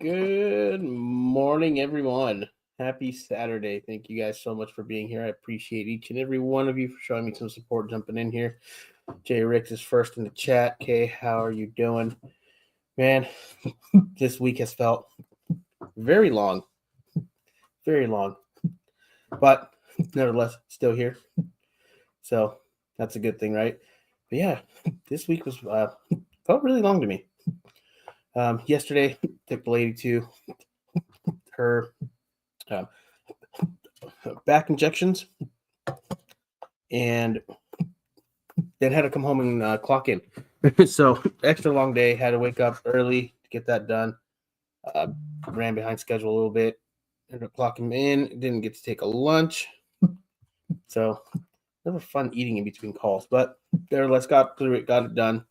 Good morning, everyone. Happy Saturday. Thank you guys so much for being here. I appreciate each and every one of you for showing me some support jumping in here. Jay Ricks is first in the chat. Kay, how are you doing? Man, this week has felt very long, very long, but nevertheless, still here. So that's a good thing, right? But yeah, this week was felt really long to me. Yesterday, took the lady to her uh, back injections and then had to come home and clock in. So extra long day. Had to wake up early to get that done. Uh, Ran behind schedule a little bit. Ended up clocking in. Didn't get to take a lunch. So never fun eating in between calls, but nevertheless got through it. Got it done.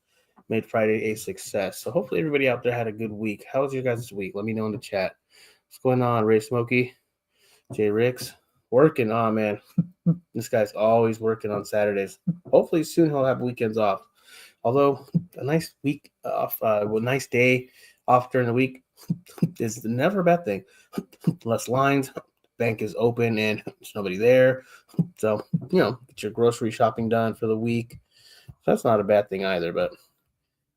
Made Friday a success. So hopefully everybody out there had a good week. How was your guys' week? Let me know in the chat. What's going on, Ray Smokey, Jay Ricks? Working. Oh man, this guy's always working on Saturdays. Hopefully soon he'll have weekends off. Although a nice week off, a nice day off during the week is never a bad thing. Less lines, bank is open, and there's nobody there. So, get your grocery shopping done for the week. So that's not a bad thing either, but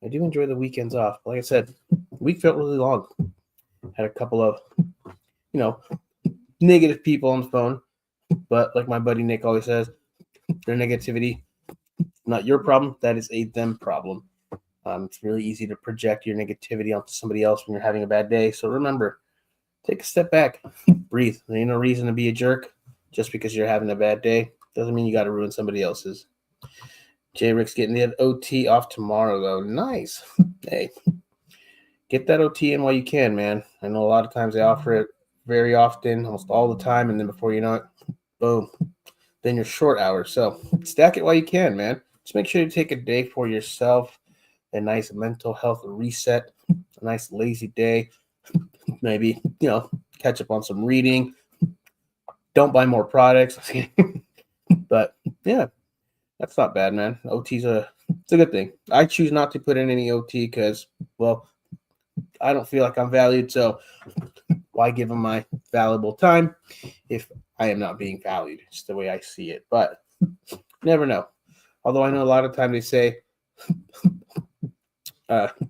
I do enjoy the weekends off. Like I said, the week felt really long. Had a couple of, negative people on the phone, but like my buddy Nick always says, their negativity, not your problem. That is a them problem. It's really easy to project your negativity onto somebody else when you're having a bad day. So remember, take a step back, breathe. There ain't no reason to be a jerk just because you're having a bad day. Doesn't mean you got to ruin somebody else's. Jay Rick's getting the OT off tomorrow, though. Nice. Hey, get that OT in while you can, man. I know a lot of times they offer it very often, almost all the time, and then before you know it, boom, then you're short hours. So stack it while you can, man. Just make sure you take a day for yourself, a nice mental health reset, a nice lazy day. Maybe, catch up on some reading. Don't buy more products. But yeah, that's not bad, man. It's a good thing. I choose not to put in any OT because, well, I don't feel like I'm valued. So why give them my valuable time if I am not being valued? It's the way I see it. But never know. Although I know a lot of time they say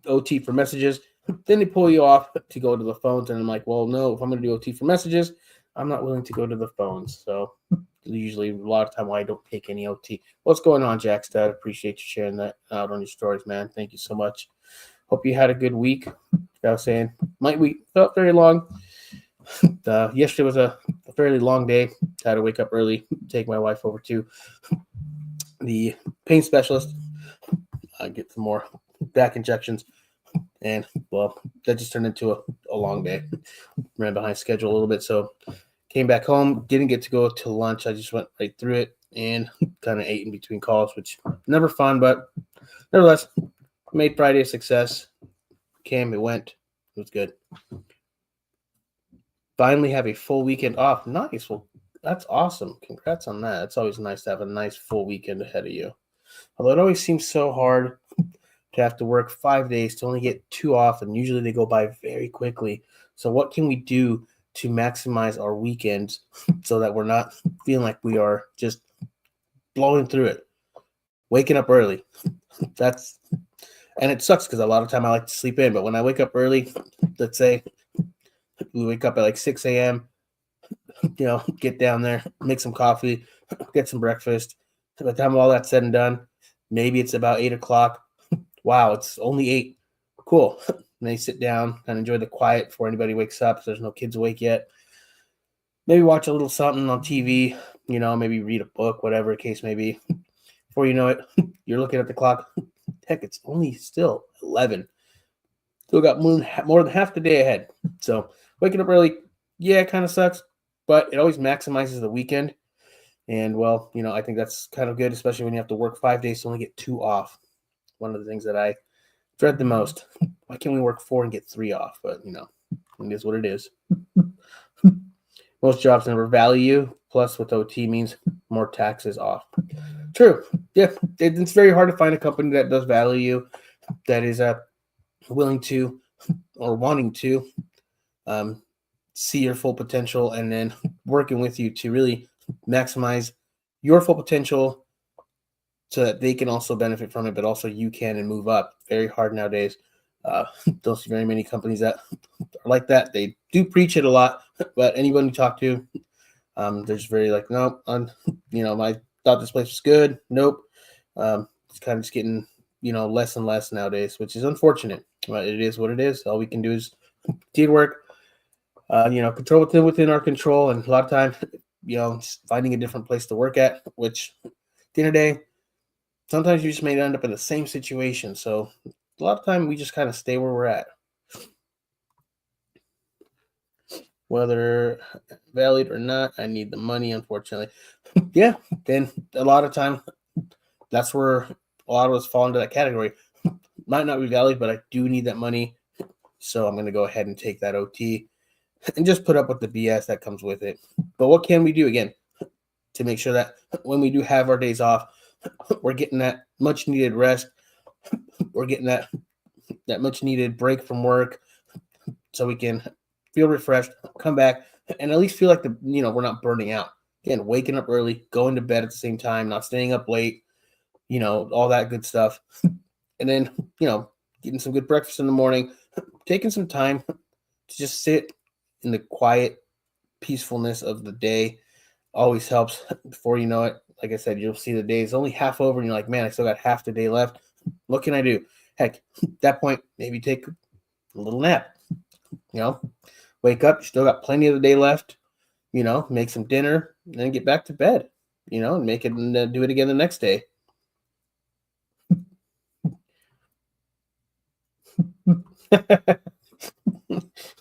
OT for messages, then they pull you off to go to the phones, and I'm like, well, no, if I'm going to do OT for messages, I'm not willing to go to the phones. So usually a lot of time why I don't take any OT. What's going on, Jackstad? Appreciate you sharing that out on your stories, man. Thank you so much. Hope you had a good week. Like I was saying, my week felt very long. Yesterday was a fairly long day. Had to wake up early, take my wife over to the pain specialist, get some more back injections, and well, that just turned into a long day. Ran behind schedule a little bit, so came back home. Didn't get to go to lunch. I just went right through it and kind of ate in between calls, which never fun, but nevertheless, made Friday a success. Came, it went, it was good. Finally have a full weekend off. Nice. Well, that's awesome. Congrats on that. It's always nice to have a nice full weekend ahead of you. Although it always seems so hard to have to work 5 days to only get 2 off, and usually they go by very quickly. So what can we do to maximize our weekends so that we're not feeling like we are just blowing through it, waking up early? And it sucks because a lot of time I like to sleep in, but when I wake up early, let's say we wake up at like 6 a.m., get down there, make some coffee, get some breakfast. By the time all that's said and done, maybe it's about 8 o'clock. Wow, it's only 8. Cool. And they sit down and enjoy the quiet before anybody wakes up. So there's no kids awake yet. Maybe watch a little something on TV, maybe read a book, whatever the case may be. Before you know it, you're looking at the clock. Heck, it's only still 11. Still got more than half the day ahead. So waking up early, yeah, it kind of sucks, but it always maximizes the weekend. And well, I think that's kind of good, especially when you have to work 5 days to only get 2 off. One of the things that I dread the most. Why can't we work 4 and get 3 off? But it is what it is. Most jobs never value you. Plus, with OT means more taxes off. True. Yeah, it's very hard to find a company that does value you, that is willing to or wanting to see your full potential, and then working with you to really maximize your full potential so that they can also benefit from it, but also you can and move up. Very hard nowadays. Don't see very many companies that are like that. They do preach it a lot, but anyone you talk to, they're just very like, nope, I thought this place was good. Nope. It's kind of just getting, less and less nowadays, which is unfortunate. But it is what it is. All we can do is teamwork, control within our control. And a lot of time, just finding a different place to work at, which at the end of the day, sometimes you just may end up in the same situation. So a lot of time we just kind of stay where we're at. Whether valid or not, I need the money, unfortunately. Yeah, then a lot of time, that's where a lot of us fall into that category. Might not be valid, but I do need that money. So I'm going to go ahead and take that OT and just put up with the BS that comes with it. But what can we do, again, to make sure that when we do have our days off, we're getting that much needed rest. We're getting that much needed break from work so we can feel refreshed, come back, and at least feel like we're not burning out. Again, waking up early, going to bed at the same time, not staying up late, all that good stuff. And then, getting some good breakfast in the morning, taking some time to just sit in the quiet peacefulness of the day always helps. Before you know it, like I said, you'll see the day is only half over and you're like, man, I still got half the day left. What can I do? Heck, at that point, maybe take a little nap. Wake up, you still got plenty of the day left. Make some dinner, and then get back to bed. And make it and do it again the next day.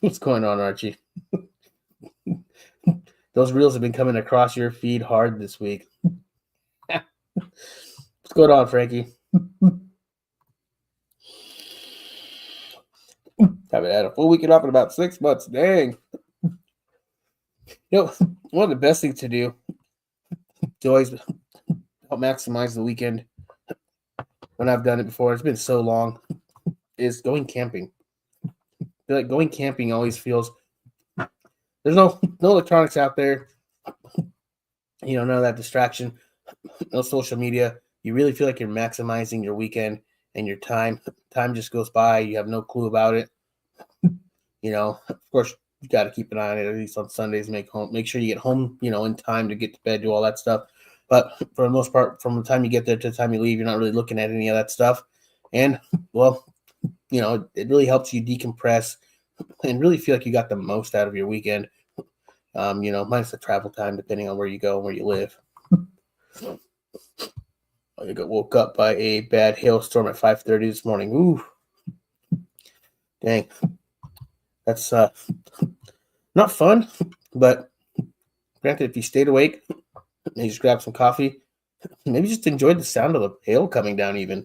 What's going on, Archie? Those reels have been coming across your feed hard this week. What's going on, Frankie? Haven't had a full weekend off in about 6 months. Dang. One of the best things to do to always help maximize the weekend, when I've done it before, it's been so long, is going camping. I feel like going camping always feels, there's no electronics out there, none of that distraction, no social media. You really feel like you're maximizing your weekend and your time. Time just goes by. You have no clue about it. Of course, you got to keep an eye on it, at least on Sundays. Make sure you get home, in time to get to bed, do all that stuff. But for the most part, from the time you get there to the time you leave, you're not really looking at any of that stuff. And, well, it really helps you decompress and really feel like you got the most out of your weekend. Minus the travel time, depending on where you go and where you live. I got woke up by a bad hailstorm at 5:30 this morning. Ooh. Dang. That's not fun, but granted, if you stayed awake and you just grabbed some coffee, maybe just enjoyed the sound of the hail coming down even.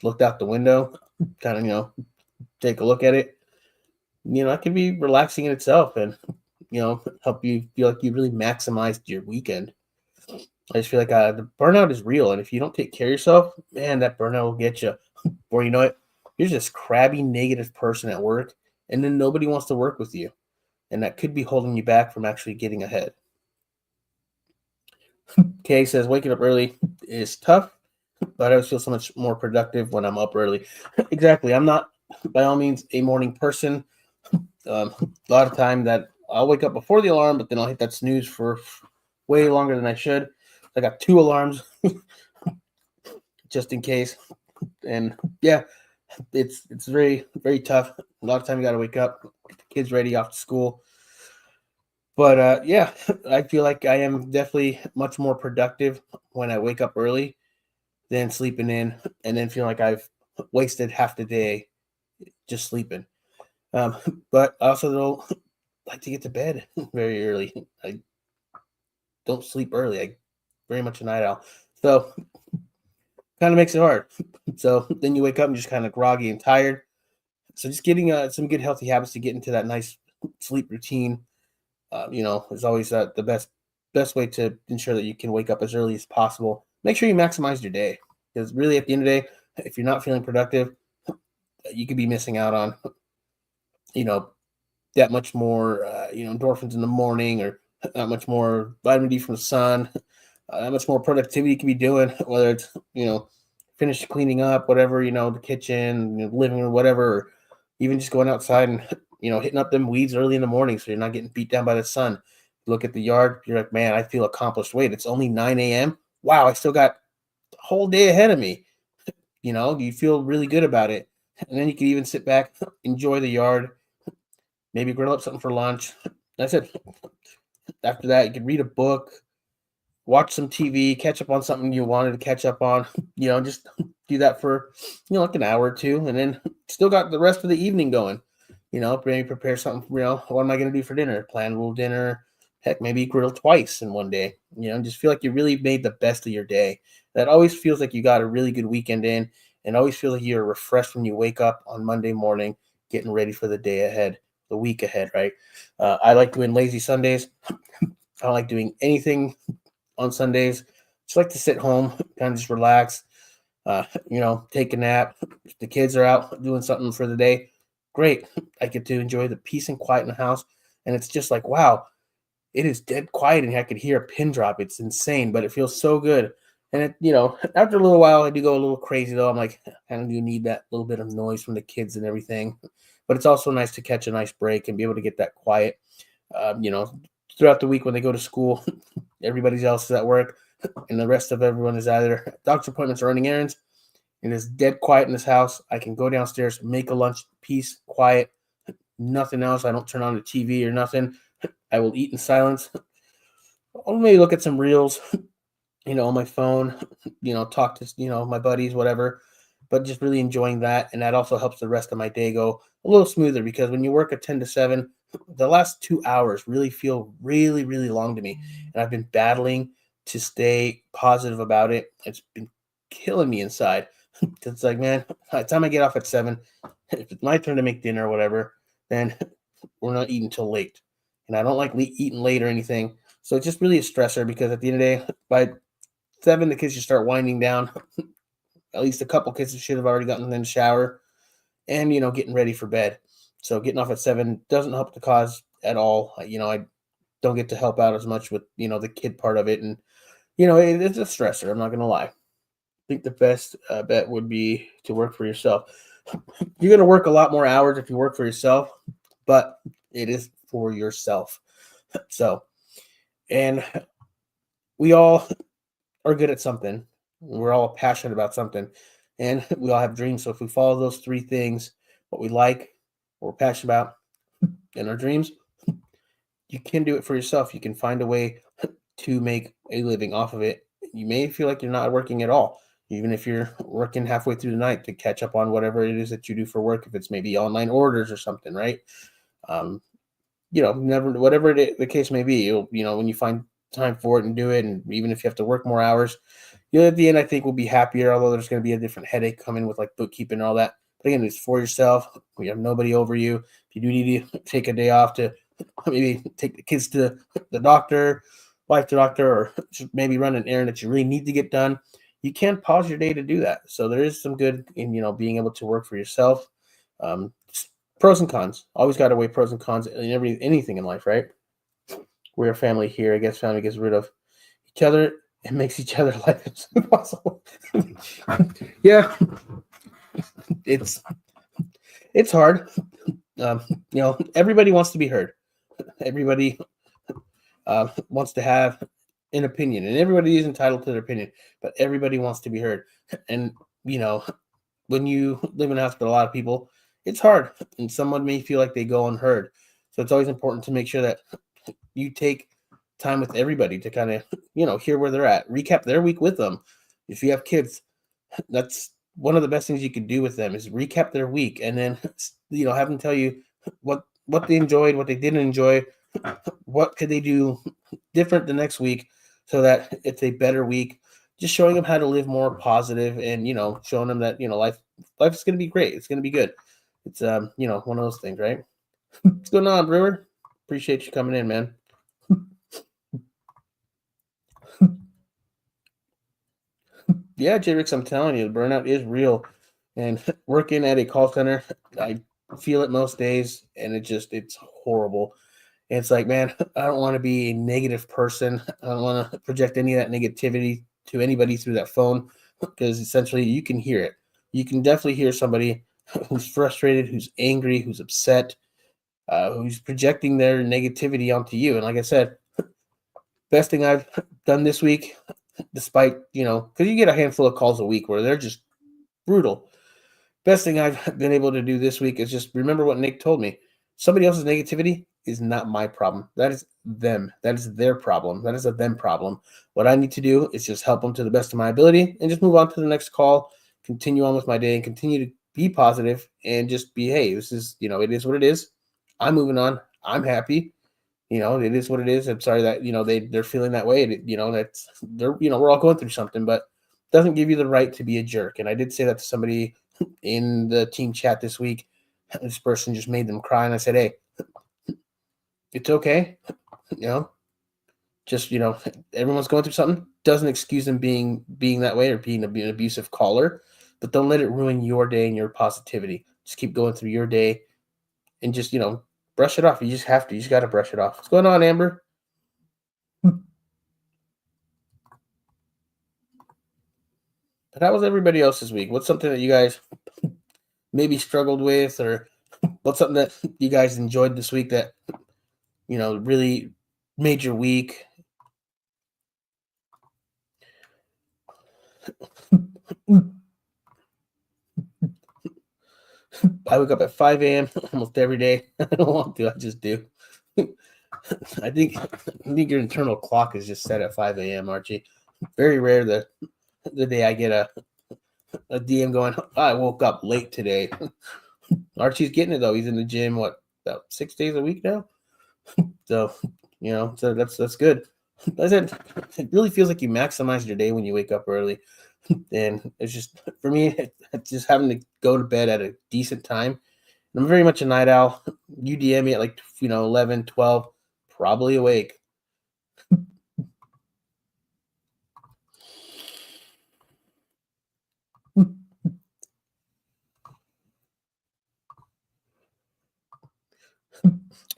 Looked out the window, kind of, take a look at it. It can be relaxing in itself and, help you feel like you really maximized your weekend. I just feel like the burnout is real. And if you don't take care of yourself, man, that burnout will get you. Or you know it, you're this crabby, negative person at work, and then nobody wants to work with you. And that could be holding you back from actually getting ahead. Kay says, waking up early is tough, but I always feel so much more productive when I'm up early. Exactly. I'm not, by all means, a morning person. A lot of time that I'll wake up before the alarm, but then I'll hit that snooze for way longer than I should. I got 2 alarms just in case. And yeah, it's very, very tough. A lot of time you got to wake up, get the kids ready off to school. But yeah, I feel like I am definitely much more productive when I wake up early than sleeping in and then feel like I've wasted half the day just sleeping. But I also don't like to get to bed very early. I don't sleep early. I very much a night owl. So kind of makes it hard. So then you wake up and just kind of groggy and tired. So just getting some good healthy habits to get into that nice sleep routine, is always the best way to ensure that you can wake up as early as possible. Make sure you maximize your day, because really at the end of the day, if you're not feeling productive, you could be missing out on you know, that much more, endorphins in the morning, or that much more vitamin D from the sun, that much more productivity you can be doing, whether it's, finish cleaning up, whatever, the kitchen, living room, whatever, or even just going outside and, hitting up them weeds early in the morning so you're not getting beat down by the sun. Look at the yard, you're like, man, I feel accomplished. Wait, it's only 9 a.m. Wow, I still got the whole day ahead of me. You feel really good about it. And then you can even sit back, enjoy the yard, maybe grill up something for lunch. That's it. After that, you can read a book, watch some TV, catch up on something you wanted to catch up on. Just do that for, like an hour or two, and then still got the rest of the evening going. Maybe prepare something. What am I going to do for dinner? Plan a little dinner. Heck, maybe grill twice in one day. Just feel like you really made the best of your day. That always feels like you got a really good weekend in, and always feel like you're refreshed when you wake up on Monday morning, getting ready for the day ahead, the week ahead, right? I like doing lazy Sundays. I don't like doing anything on Sundays. Just like to sit home, kind of just relax, take a nap. If the kids are out doing something for the day, great. I get to enjoy the peace and quiet in the house. And it's just like, wow, it is dead quiet and I could hear a pin drop. It's insane, but it feels so good. And after a little while, I do go a little crazy though. I'm like, I kind of do need that little bit of noise from the kids and everything. But it's also nice to catch a nice break and be able to get that quiet. Um, you know, Throughout the week when they go to school, everybody else is at work, and the rest of everyone is either doctor appointments or running errands. It is dead quiet in this house. I can go downstairs, make a lunch, peace, quiet, nothing else. I don't turn on the TV or nothing. I will eat in silence. I'll maybe look at some reels, on my phone, talk to, my buddies, whatever, but just really enjoying that. And that also helps the rest of my day go a little smoother because when you work at 10 to 7, the last 2 hours really feel really, really long to me. And I've been battling to stay positive about it. It's been killing me inside. It's like, man, by the time I get off at 7, if it's my turn to make dinner or whatever, then we're not eating till late. And I don't like eating late or anything. So it's just really a stressor because at the end of the day, by 7, the kids should start winding down. At least a couple kids should have already gotten in the shower and, getting ready for bed. So getting off at 7 doesn't help the cause at all. I don't get to help out as much with, the kid part of it. And, it's a stressor. I'm not going to lie. I think the best bet would be to work for yourself. You're going to work a lot more hours if you work for yourself, but it is for yourself. So, and we all are good at something. We're all passionate about something, and we all have dreams. So if we follow those three things, what we like, what we're passionate about, and our dreams, you can do it for yourself. You can find a way to make a living off of it. You may feel like you're not working at all, even if you're working halfway through the night to catch up on whatever it is that you do for work. If it's maybe online orders or something, right? Um, never whatever the case may be. When you find time for it and do it, and even if you have to work more hours, at the end, I think we'll be happier. Although there's going to be a different headache coming with like bookkeeping and all that. But again, it's for yourself. We have nobody over you. If you do need to take a day off to maybe take the kids to the doctor, wife to doctor, or just maybe run an errand that you really need to get done, you can pause your day to do that. So there is some good in being able to work for yourself. Pros and cons. Always got to weigh pros and cons in anything in life, right? We're a family here. I guess family gets rid of each other. It makes each other life impossible. Yeah, it's hard. Everybody wants to be heard. Everybody wants to have an opinion, and everybody is entitled to their opinion. But everybody wants to be heard. And when you live in a house with a lot of people, it's hard, and someone may feel like they go unheard. So it's always important to make sure that you take time with everybody to kind of hear where they're at, recap their week with them. If you have kids, that's one of the best things you could do with them is recap their week, and then have them tell you what they enjoyed, what they didn't enjoy, what could they do different the next week so that it's a better week. Just showing them how to live more positive, and showing them that life's going to be great. It's going to be good. It's one of those things, right? What's going on, Brewer? Appreciate you coming in, man. Yeah, J-Rix, I'm telling you, the burnout is real. And working at a call center, I feel it most days, and it's horrible. And it's like, man, I don't want to be a negative person. I don't want to project any of that negativity to anybody through that phone because essentially you can hear it. You can definitely hear somebody who's frustrated, who's angry, who's upset, who's projecting their negativity onto you. And like I said, best thing I've done this week, despite, because you get a handful of calls a week where they're just brutal. Best thing I've been able to do this week is just remember what Nick told me. Somebody else's negativity is not my problem. That is them. That is their problem. That is a them problem. What I need to do is just help them to the best of my ability and just move on to the next call, continue on with my day, and continue to be positive and just be, hey, this is, it is what it is. I'm moving on. I'm happy. It is what it is. I'm sorry that, they're feeling that way. That's they're, we're all going through something, but it doesn't give you the right to be a jerk. And I did say that to somebody in the team chat this week. This person just made them cry. And I said, hey, it's okay. Just, everyone's going through something. Doesn't excuse them being that way or being an abusive caller, but don't let it ruin your day and your positivity. Just keep going through your day and just, brush it off. You just have to. You just got to brush it off. What's going on, Amber? But how was everybody else's week? What's something that you guys maybe struggled with, or what's something that you guys enjoyed this week that, really made your week? I wake up at 5 a.m. almost every day. I don't want to. I just do. I think your internal clock is just set at 5 a.m., Archie. Very rare the day I get a DM going, I woke up late today. Archie's getting it, though. He's in the gym, about 6 days a week now? So, so that's good. I said, it really feels like you maximize your day when you wake up early. And it's just, for me, it's just having to go to bed at a decent time. And I'm very much a night owl. You DM me at 11, 12, probably awake.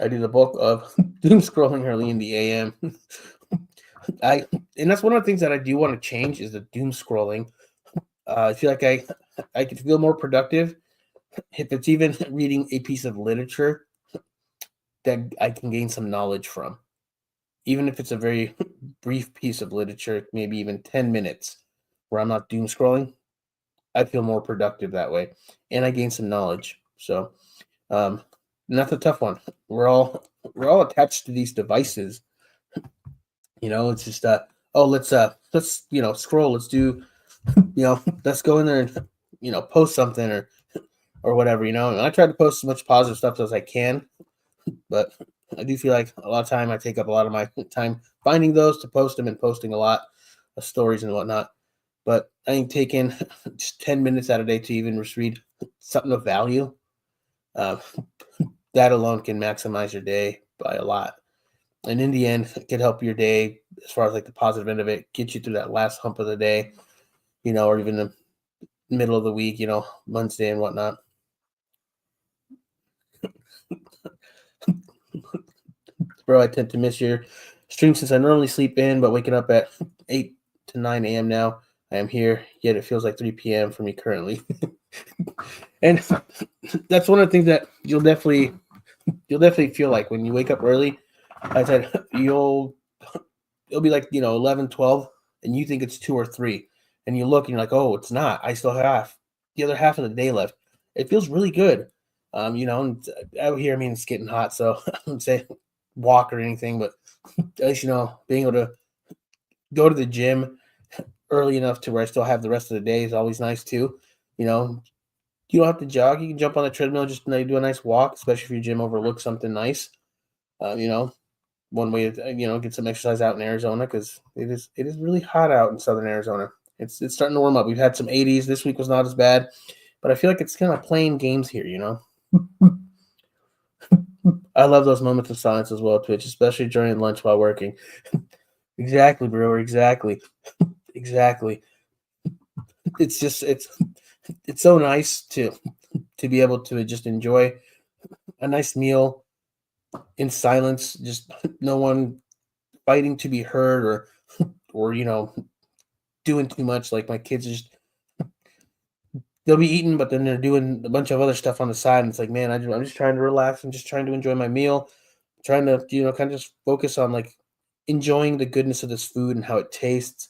I do the bulk of doom scrolling early in the AM. And that's one of the things that I do want to change is the doom scrolling. I feel like I could feel more productive if it's even reading a piece of literature that I can gain some knowledge from. Even if it's a very brief piece of literature, maybe even 10 minutes where I'm not doom scrolling, I feel more productive that way. And I gain some knowledge. So and that's a tough one. We're all attached to these devices. It's just let's scroll. Let's do let's go in there and post something or whatever. And I try to post as much positive stuff as I can, but I do feel like a lot of time I take up a lot of my time finding those to post them and posting a lot of stories and whatnot. But I think taking just 10 minutes out of the day to even just read something of value, that alone can maximize your day by a lot. And in the end, it can help your day as far as the positive end of it, get you through that last hump of the day, or even the middle of the week, Wednesday and whatnot. Bro, I tend to miss your stream since I normally sleep in, but waking up at 8 to 9 a.m. now, I am here, yet it feels like 3 p.m. for me currently. And that's one of the things that you'll definitely feel like when you wake up early. I said it'll be 11, 12, and you think it's 2 or 3, and you look and you're like, oh, it's not. I still have the other half of the day left. It feels really good. And out here, it's getting hot, so I don't say walk or anything, but at least being able to go to the gym early enough to where I still have the rest of the day is always nice too. You don't have to jog. You can jump on the treadmill, just do a nice walk, especially if your gym overlooks something nice. One way to get some exercise out in Arizona, because it is really hot out in southern Arizona. It's starting to warm up. We've had some 80s. This week was not as bad, but I feel like it's kind of playing games here. I love those moments of silence as well, Twitch, especially during lunch while working. Exactly, bro. Exactly. Exactly. It's just it's so nice to to be able to just enjoy a nice meal in silence, just no one fighting to be heard or doing too much. Like my kids just they'll be eating, but then they're doing a bunch of other stuff on the side. And it's like, man, I'm just trying to relax. I'm just trying to enjoy my meal, trying to, kind of just focus on like enjoying the goodness of this food and how it tastes,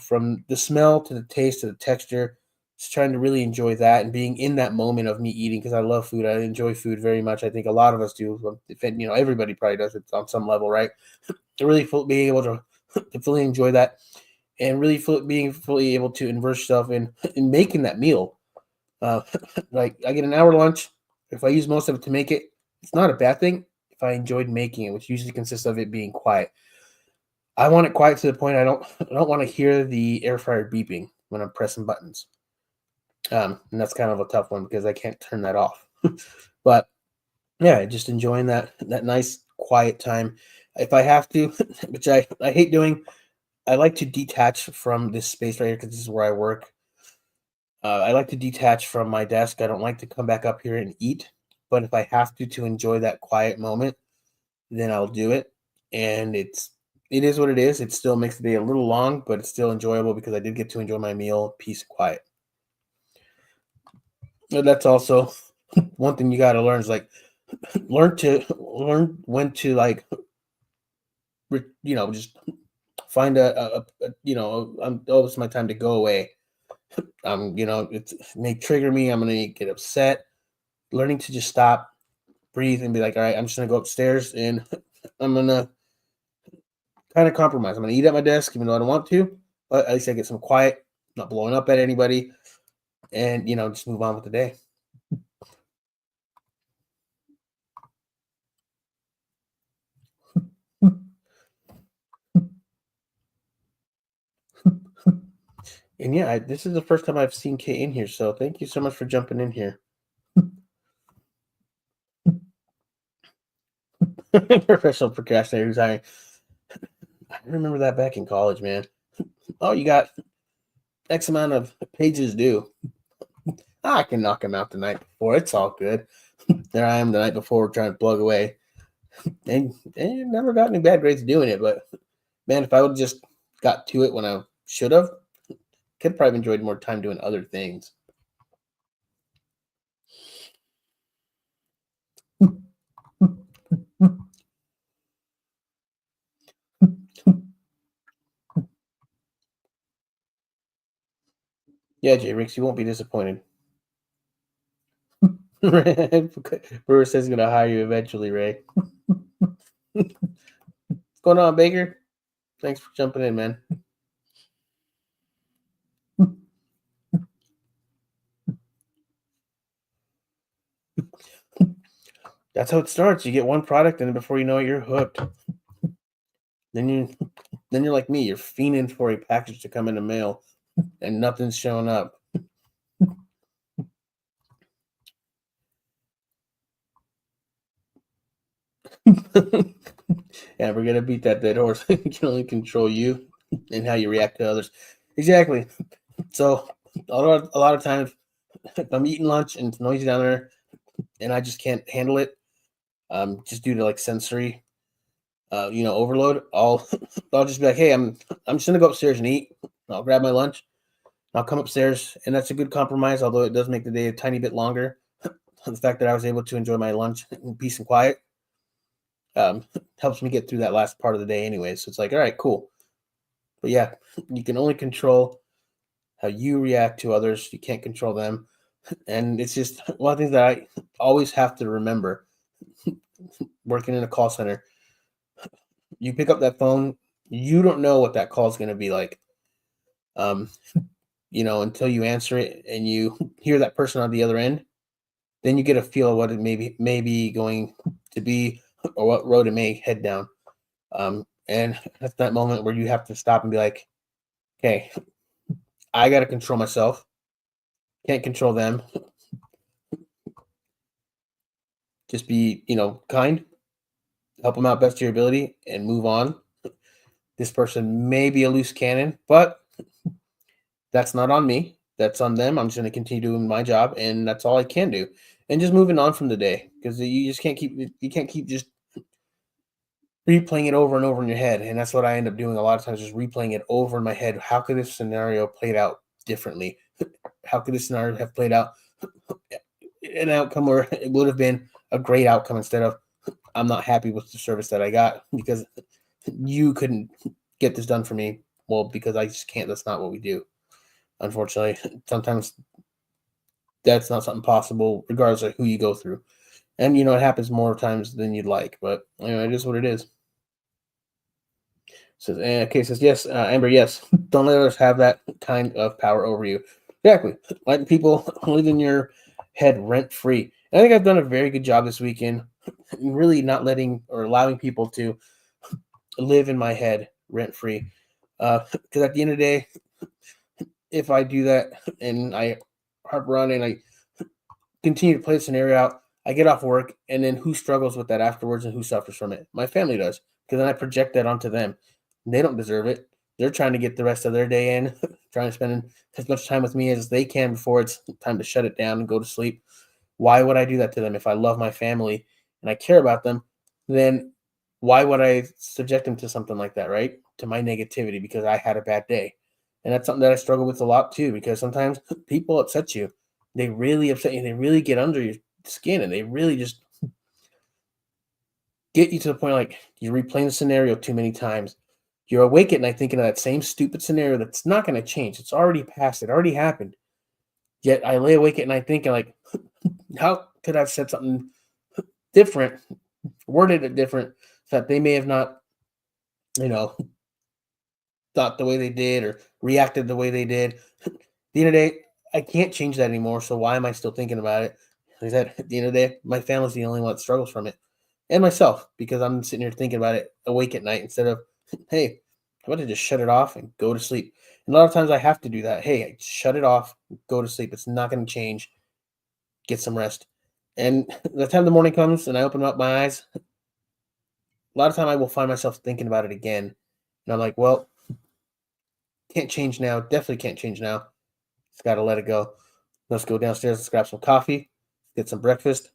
from the smell to the taste to the texture. Just trying to really enjoy that and being in that moment of me eating because I love food. I enjoy food very much. I think a lot of us do. Everybody probably does it on some level, right? To really being able to fully enjoy that and really being fully able to immerse yourself in making that meal. Uh, like I get an hour lunch. If I use most of it to make it, it's not a bad thing. If I enjoyed making it, which usually consists of it being quiet, I want it quiet to the point I don't want to hear the air fryer beeping when I'm pressing buttons. And that's kind of a tough one because I can't turn that off. But yeah, just enjoying that nice quiet time. If I have to, which I hate doing, I like to detach from this space right here because this is where I work. I like to detach from my desk. I don't like to come back up here and eat. But if I have to enjoy that quiet moment, then I'll do it. And it is what it is. It still makes the day a little long, but it's still enjoyable because I did get to enjoy my meal, peace and quiet. And that's also one thing you got to learn is like learn when to like just find it's my time to go away. It may trigger me. I'm gonna get upset. Learning to just stop, breathe, and be like, all right, I'm just gonna go upstairs and I'm gonna kind of compromise. I'm gonna eat at my desk, even though I don't want to, but at least I get some quiet, not blowing up at anybody, and just move on with the day. And yeah, this is the first time I've seen Kate in here, so thank you so much for jumping in here. Professional procrastinator who's hiring. I remember that back in college, man. Oh, you got X amount of pages due. I can knock them out the night before. It's all good. There I am the night before trying to plug away. And never got any bad grades doing it, but man, if I would have just got to it when I should have, could have probably enjoyed more time doing other things. Yeah, Jay Ricks, you won't be disappointed. Brewer says he's gonna hire you eventually, Ray. What's going on, Baker? Thanks for jumping in, man. That's how it starts. You get one product, and before you know it, you're hooked. Then you're like me. You're fiending for a package to come in the mail, and nothing's showing up. Yeah, we're gonna beat that dead horse. You can only control you and how you react to others. Exactly. So a lot of times, if I'm eating lunch and it's noisy down there, and I just can't handle it, just due to like sensory, overload, I'll just be like, hey, I'm just gonna go upstairs and eat. I'll grab my lunch. I'll come upstairs, and that's a good compromise. Although it does make the day a tiny bit longer. The fact that I was able to enjoy my lunch in peace and quiet helps me get through that last part of the day anyway. So it's like, all right, cool. But yeah, you can only control how you react to others. You can't control them. And it's just one of the things that I always have to remember working in a call center. You pick up that phone, you don't know what that call is going to be like. Um, until you answer it and you hear that person on the other end, then you get a feel of what it may be going to be or what road it may head down. And that's that moment where you have to stop and be like, okay, I got to control myself. Can't control them. Just be, kind, help them out best to your ability and move on. This person may be a loose cannon, but that's not on me. that's on them. I'm just going to continue doing my job, and that's all I can do. And just moving on from the day, because you just can't keep just replaying it over and over in your head. And that's what I end up doing a lot of times, just replaying it over in my head. How could this scenario played out differently? How could this scenario have played out an outcome where it would have been a great outcome instead of I'm not happy with the service that I got because you couldn't get this done for me. Well, because I just can't. That's not what we do. Unfortunately, sometimes that's not something possible, regardless of who you go through. And it happens more times than you'd like, but it is what it is. Says, okay, says yes, Amber, yes. Don't let others have that kind of power over you. Exactly. Letting people live in your head rent free. And I think I've done a very good job this weekend, really not letting or allowing people to live in my head rent free. Because at the end of the day, if I do that and I harp run and I continue to play the scenario out, I get off work, and then who struggles with that afterwards and who suffers from it? My family does, because then I project that onto them. They don't deserve it. They're trying to get the rest of their day in, trying to spend as much time with me as they can before it's time to shut it down and go to sleep. Why would I do that to them? If I love my family and I care about them, then why would I subject them to something like that, right? To my negativity because I had a bad day. And that's something that I struggle with a lot too, because sometimes people upset you. They really upset you. They really get under your skin, and they really just get you to the point like you're replaying the scenario too many times. You're awake at night thinking of that same stupid scenario that's not going to change. It's already passed. It already happened. Yet I lay awake at night thinking like, how could I have said something different, worded it different, so that they may have not, you know, thought the way they did or reacted the way they did. At the end of the day, I can't change that anymore. So why am I still thinking about it? Like I said, at the end of the day, my family's the only one that struggles from it. And myself, because I'm sitting here thinking about it awake at night instead of, hey, how about to just shut it off and go to sleep? And a lot of times I have to do that. Hey, shut it off, go to sleep. It's not going to change. Get some rest. And the time the morning comes and I open up my eyes, a lot of time I will find myself thinking about it again. And I'm like, well, can't change now. Definitely can't change now. Just got to let it go. Let's go downstairs. Let's grab some coffee, get some breakfast,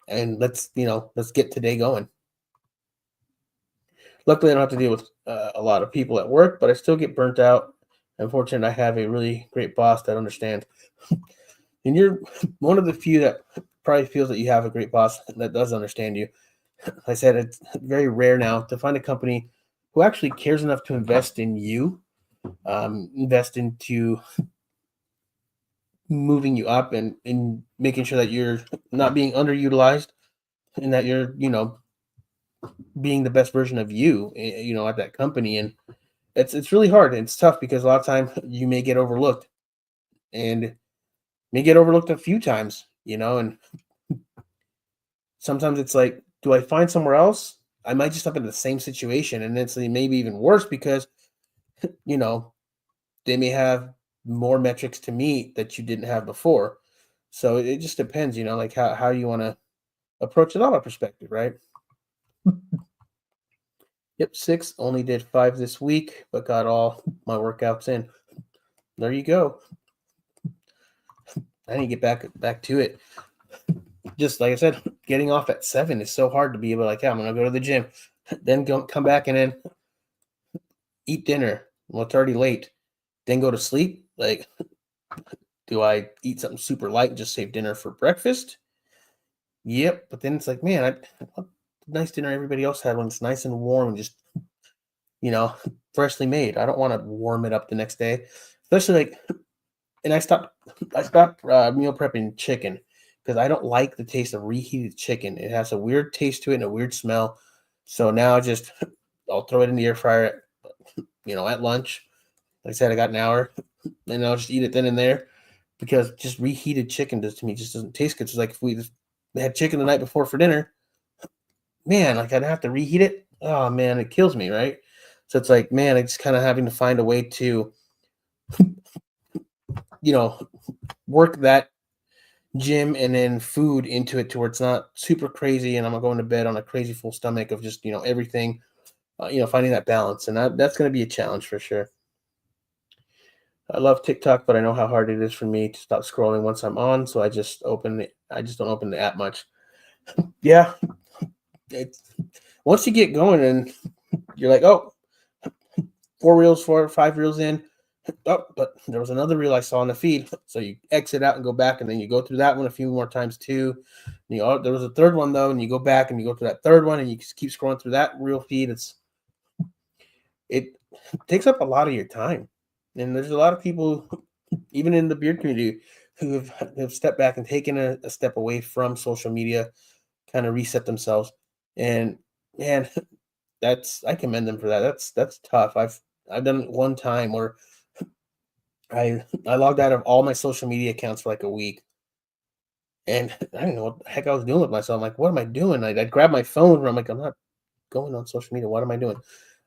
and let's get today going. Luckily, I don't have to deal with a lot of people at work, but I still get burnt out. Unfortunately, I have a really great boss that understands. And you're one of the few that probably feels that you have a great boss that does understand you. Like I said, it's very rare now to find a company who actually cares enough to invest in you, invest into moving you up and making sure that you're not being underutilized and that you're, being the best version of you, at that company. And it's really hard. It's tough because a lot of time you may get overlooked and may get overlooked a few times, and sometimes it's like, do I find somewhere else? I might just up in the same situation, and it's maybe even worse because, you know, they may have more metrics to meet that you didn't have before. So it just depends, like how you want to approach it all a perspective, right? Yep, 6, only did 5 this week, but got all my workouts in. There you go. I need to get back to it. Just like I said, getting off at 7 is so hard to be able to I'm gonna go to the gym, then come back and then eat dinner. Well, it's already late. Then go to sleep. Like, do I eat something super light and just save dinner for breakfast? Yep. But then it's like, man, I want the nice dinner everybody else had when it's nice and warm and just, you know, freshly made. I don't want to warm it up the next day. Especially and I stopped meal prepping chicken because I don't like the taste of reheated chicken. It has a weird taste to it and a weird smell. So now I'll throw it in the air fryer, at lunch. Like I said, I got an hour, and I'll just eat it then and there because just reheated chicken just doesn't taste good. So like if we just had chicken the night before for dinner, man, like I'd have to reheat it. Oh man, it kills me, right? So it's like, man, it's kind of having to find a way to, work that gym and then food into it to where it's not super crazy and I'm going to bed on a crazy full stomach of just, everything, finding that balance. And that's going to be a challenge for sure. I love TikTok, but I know how hard it is for me to stop scrolling once I'm on, so I just don't open the app much. Yeah, it's once you get going and you're like, oh, 4 reels, 5 reels in. Oh, but there was another reel I saw on the feed. So you exit out and go back, and then you go through that one a few more times too. You know, there was a third one though, and you go back and you go through that third one, and you just keep scrolling through that reel feed. It takes up a lot of your time, and there's a lot of people, even in the beard community, who have stepped back and taken a step away from social media, kind of reset themselves. And man, that's I commend them for that. That's tough. I've done it one time where I logged out of all my social media accounts for like a week, and I didn't know what the heck I was doing with myself. I'm like, what am I doing? I'd grab my phone, and I'm like, I'm not going on social media. What am I doing?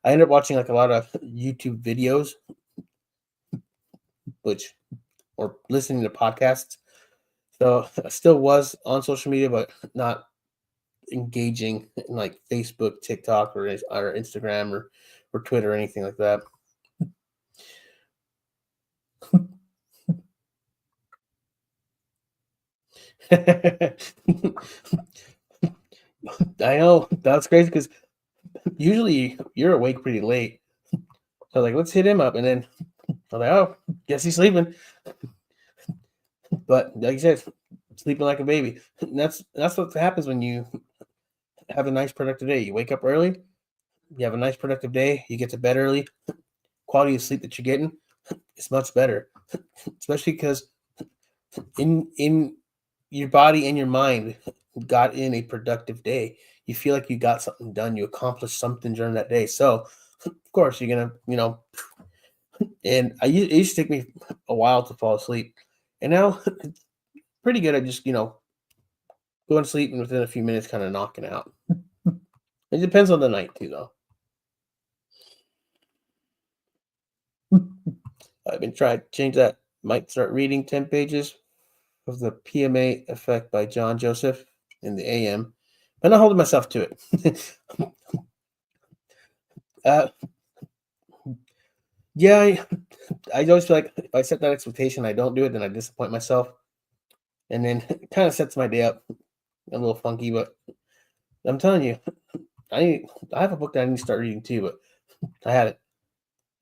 I ended up watching like a lot of YouTube videos, which or listening to podcasts. So I still was on social media, but not engaging in like Facebook, TikTok, or Instagram or Twitter or anything like that. I know that's crazy because usually you're awake pretty late. So like, let's hit him up, and then I'm like, oh, guess he's sleeping. But like you said, sleeping like a baby. And that's what happens when you have a nice productive day. You wake up early, you have a nice productive day, you get to bed early. Quality of sleep that you're getting is much better, especially because in your body and your mind got in a productive day. You feel like you got something done, you accomplished something during that day. So of course you're gonna, and it used to take me a while to fall asleep, and now pretty good at just going to sleep and within a few minutes kind of knocking out. It depends on the night too, though. I've been trying to change that. Might start reading 10 pages of The PMA Effect by John Joseph in the AM. I'm not holding myself to it. uh, yeah, I always feel like if I set that expectation, I don't do it, then I disappoint myself, and then it kind of sets my day up a little funky. But I'm telling you, I I have a book that I need to start reading too, but I haven't.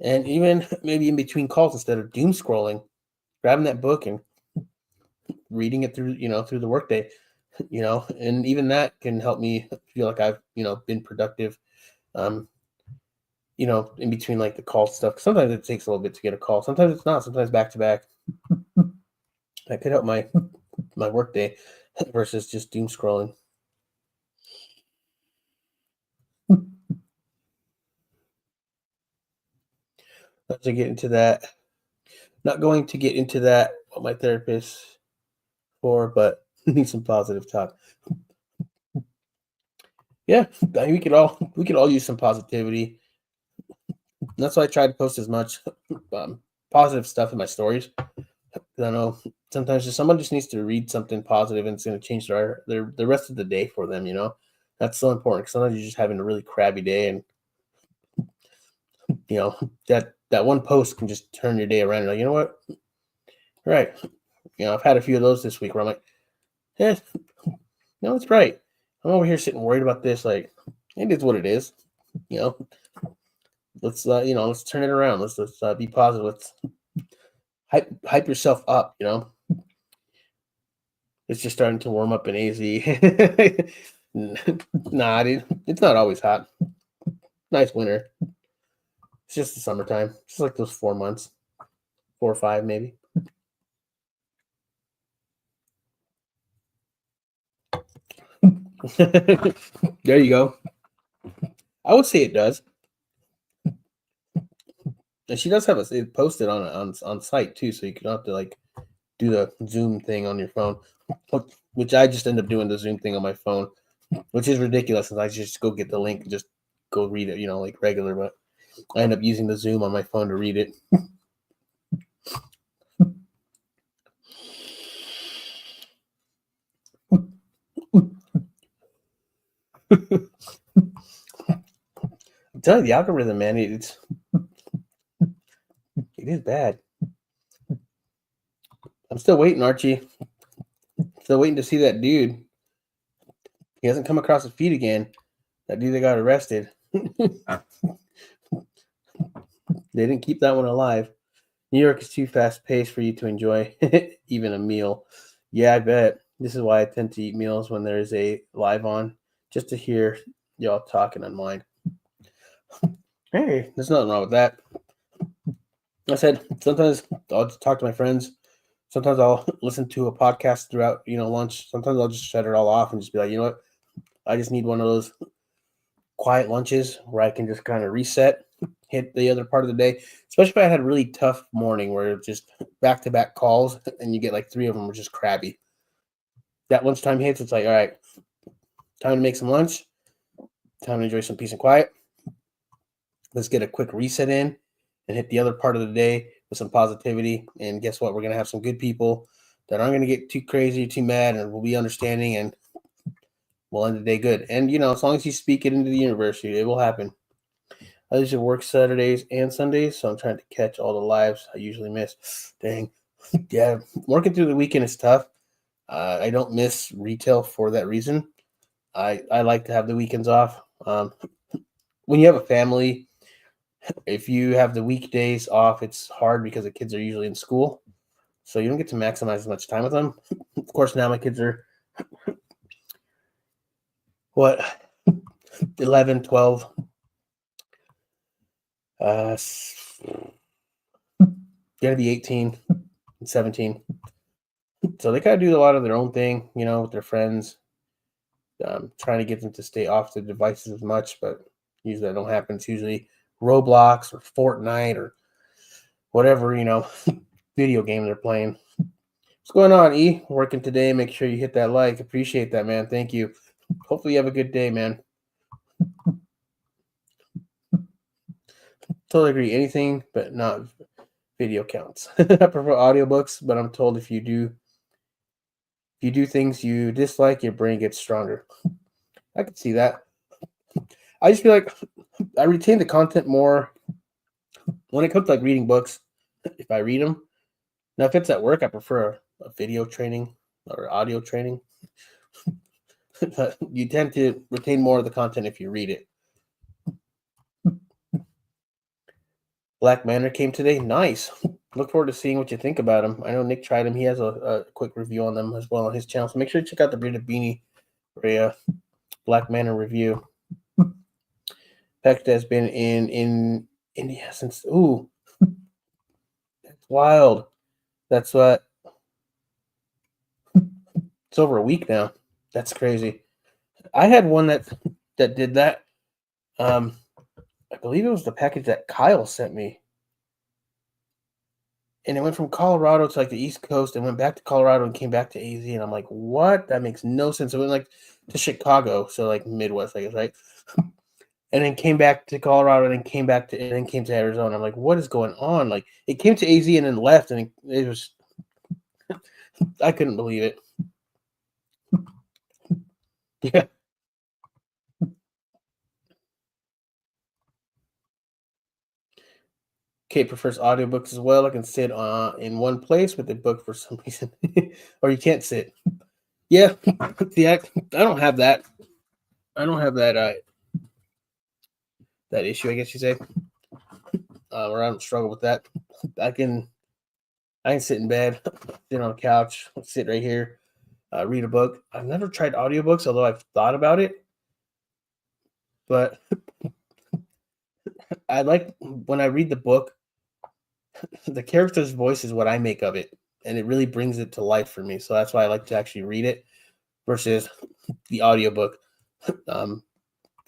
And even maybe in between calls, instead of doom scrolling, grabbing that book and reading it through, through the workday, and even that can help me feel like I've, been productive. Um, in between like the call stuff. Sometimes it takes a little bit to get a call. Sometimes it's not. Sometimes back to back. That could help my workday versus just doom scrolling. Not to get into that. Not going to get into that. What my therapist for, but need some positive talk. Yeah, I mean, we could all use some positivity. That's why I try to post as much positive stuff in my stories. I know sometimes just someone just needs to read something positive and it's going to change their the rest of the day for them. That's so important because sometimes you're just having a really crabby day, and you know that one post can just turn your day around. You're like, you know what? Right. I've had a few of those this week where I'm like, yeah, no, it's right. I'm over here sitting worried about this. Like, it is what it is. You know, let's turn it around. Let's be positive. Let's hype yourself up. It's just starting to warm up in AZ. Nah, dude, it's not always hot. Nice winter. It's just the summertime. Just like those 4 months, 4 or 5 maybe. There you go. I would say it does. And she does have it posted on site too, so you can have to like do the Zoom thing on your phone, which I just end up doing the Zoom thing on my phone, which is ridiculous. And I just go get the link and just go read it, like regular. But I end up using the Zoom on my phone to read it. I'm telling you, the algorithm, man, it is bad. I'm still waiting, Archie. Still waiting to see that dude. He hasn't come across his feet again. That dude that got arrested. They didn't keep that one alive. New York is too fast paced for you to enjoy even a meal. Yeah, I bet. This is why I tend to eat meals when there is a live on, just to hear y'all talk and unwind. Hey, there's nothing wrong with that. I said sometimes I'll just talk to my friends. Sometimes I'll listen to a podcast throughout, lunch. Sometimes I'll just shut it all off and just be like, you know what? I just need one of those quiet lunches where I can just kind of reset, hit the other part of the day. Especially if I had a really tough morning where it's just back-to-back calls and you get like 3 of them are just crabby. That lunchtime hits, it's like, all right, time to make some lunch. Time to enjoy some peace and quiet. Let's get a quick reset in and hit the other part of the day with some positivity. And guess what? We're going to have some good people that aren't going to get too crazy, too mad, and we'll be understanding, and we'll end the day good. And, as long as you speak it into the universe, it will happen. I usually work Saturdays and Sundays, so I'm trying to catch all the lives I usually miss. Dang. Yeah, working through the weekend is tough. I don't miss retail for that reason. I like to have the weekends off. When you have a family, if you have the weekdays off, it's hard because the kids are usually in school. So you don't get to maximize as much time with them. Of course, now my kids are, 11, 12. Gonna be 18 and 17. So they kind of do a lot of their own thing, with their friends. Trying to get them to stay off the devices as much, but usually that don't happen. It's usually Roblox or Fortnite or whatever, video game they're playing. What's going on, E? Working today. Make sure you hit that like. Appreciate that, man. Thank you. Hopefully you have a good day, man. Totally agree. Anything but not video counts. I prefer audiobooks, but I'm told if you do things you dislike, your brain gets stronger. I can see that. I just feel like I retain the content more when it comes to like reading books. If I read them, now if it's at work, I prefer a video training or audio training. But you tend to retain more of the content if you read it. Black Manor came today. Nice. Look forward to seeing what you think about him. I know Nick tried him. He has a quick review on them as well on his channel. So make sure you check out the Brita Beanie for a Black Manor review. Peck has been in India since that's wild. That's what it's over a week now. That's crazy. I had one that did that. I believe it was the package that Kyle sent me. And it went from Colorado to like the East Coast and went back to Colorado and came back to AZ. And I'm like, what? That makes no sense. It went like to Chicago, so like Midwest, I guess, right? And then came back to Colorado and then came to Arizona. I'm like, what is going on? Like it came to AZ and then left, and it was I couldn't believe it. Yeah. Kate prefers audiobooks as well. I can sit in one place with the book for some reason. Or you can't sit. Yeah. See, I don't have that. I don't have that that issue, I guess you say. Or I don't struggle with that. I can sit in bed, sit on a couch, sit right here, read a book. I've never tried audiobooks, although I've thought about it. But I like when I read the book, the character's voice is what I make of it, and it really brings it to life for me. So that's why I like to actually read it versus the audiobook.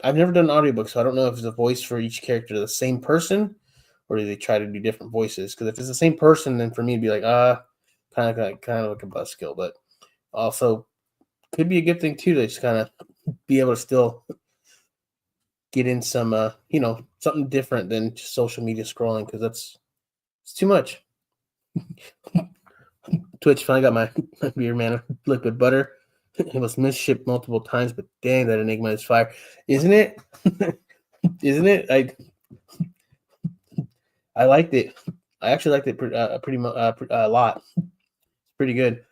I've never done an audiobook, so I don't know if it's a voice for each character the same person, or do they try to do different voices? Because if it's the same person, then for me it'd be like kind of like a buzzkill, but also could be a good thing too to just kind of be able to still get in some something different than just social media scrolling, because it's too much. Twitch finally got my beer man liquid butter. It was misshipped multiple times, but dang, that enigma is fire, isn't it? Isn't it? I liked it. I actually liked it a lot. pretty good.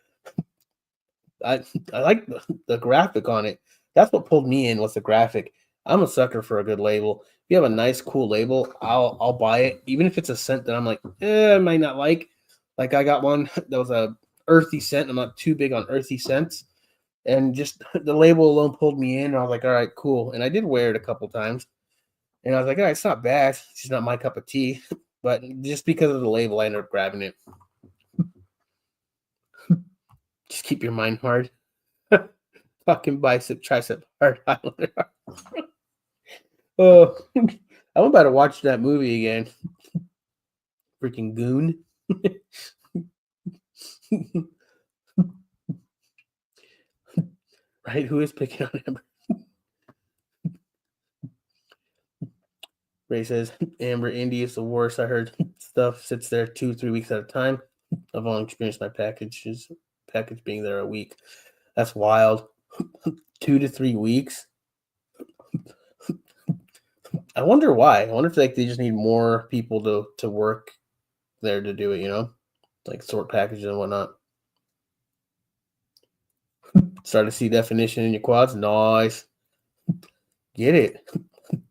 I like the graphic on it. That's what pulled me in was the graphic. I'm a sucker for a good label. If you have a nice, cool label, I'll buy it, even if it's a scent that I'm like, I might not like. Like I got one that was a earthy scent. I'm not too big on earthy scents, and just the label alone pulled me in. And I was like, all right, cool. And I did wear it a couple times, and I was like, all right, it's not bad. It's just not my cup of tea. But just because of the label, I ended up grabbing it. Just keep your mind hard. Fucking bicep, tricep, hard Highlander. Oh, I'm about to watch that movie again. Freaking Goon. Right? Who is picking on Amber? Ray says Amber Indy is the worst. I heard stuff sits there 2-3 weeks at a time. I've only experienced my package being there a week. That's wild. 2 to 3 weeks. I wonder why. I wonder if they just need more people to work there to do it, you know? Like sort packages and whatnot. Start to see definition in your quads. Nice. Get it.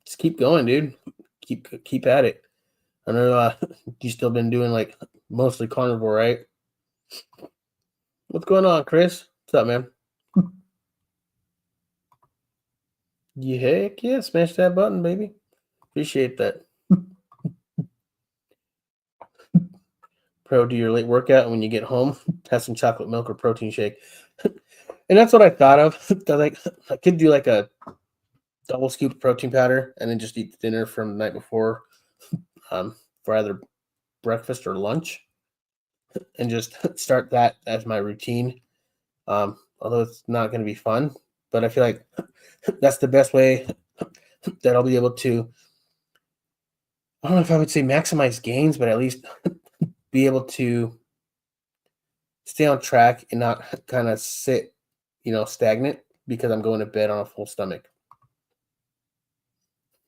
Just keep going, dude. Keep at it. I know you still been doing like mostly carnivore, right? What's going on, Chris? What's up, man? Yeah, heck yeah, smash that button, baby. Appreciate that. Pro, do your late workout, and when you get home, have some chocolate milk or protein shake. And that's what I thought of. I could do like a double scoop protein powder and then just eat the dinner from the night before for either breakfast or lunch and just start that as my routine. Although it's not going to be fun, but I feel like that's the best way that I'll be able to, I don't know if I would say maximize gains, but at least be able to stay on track and not kind of sit, stagnant because I'm going to bed on a full stomach.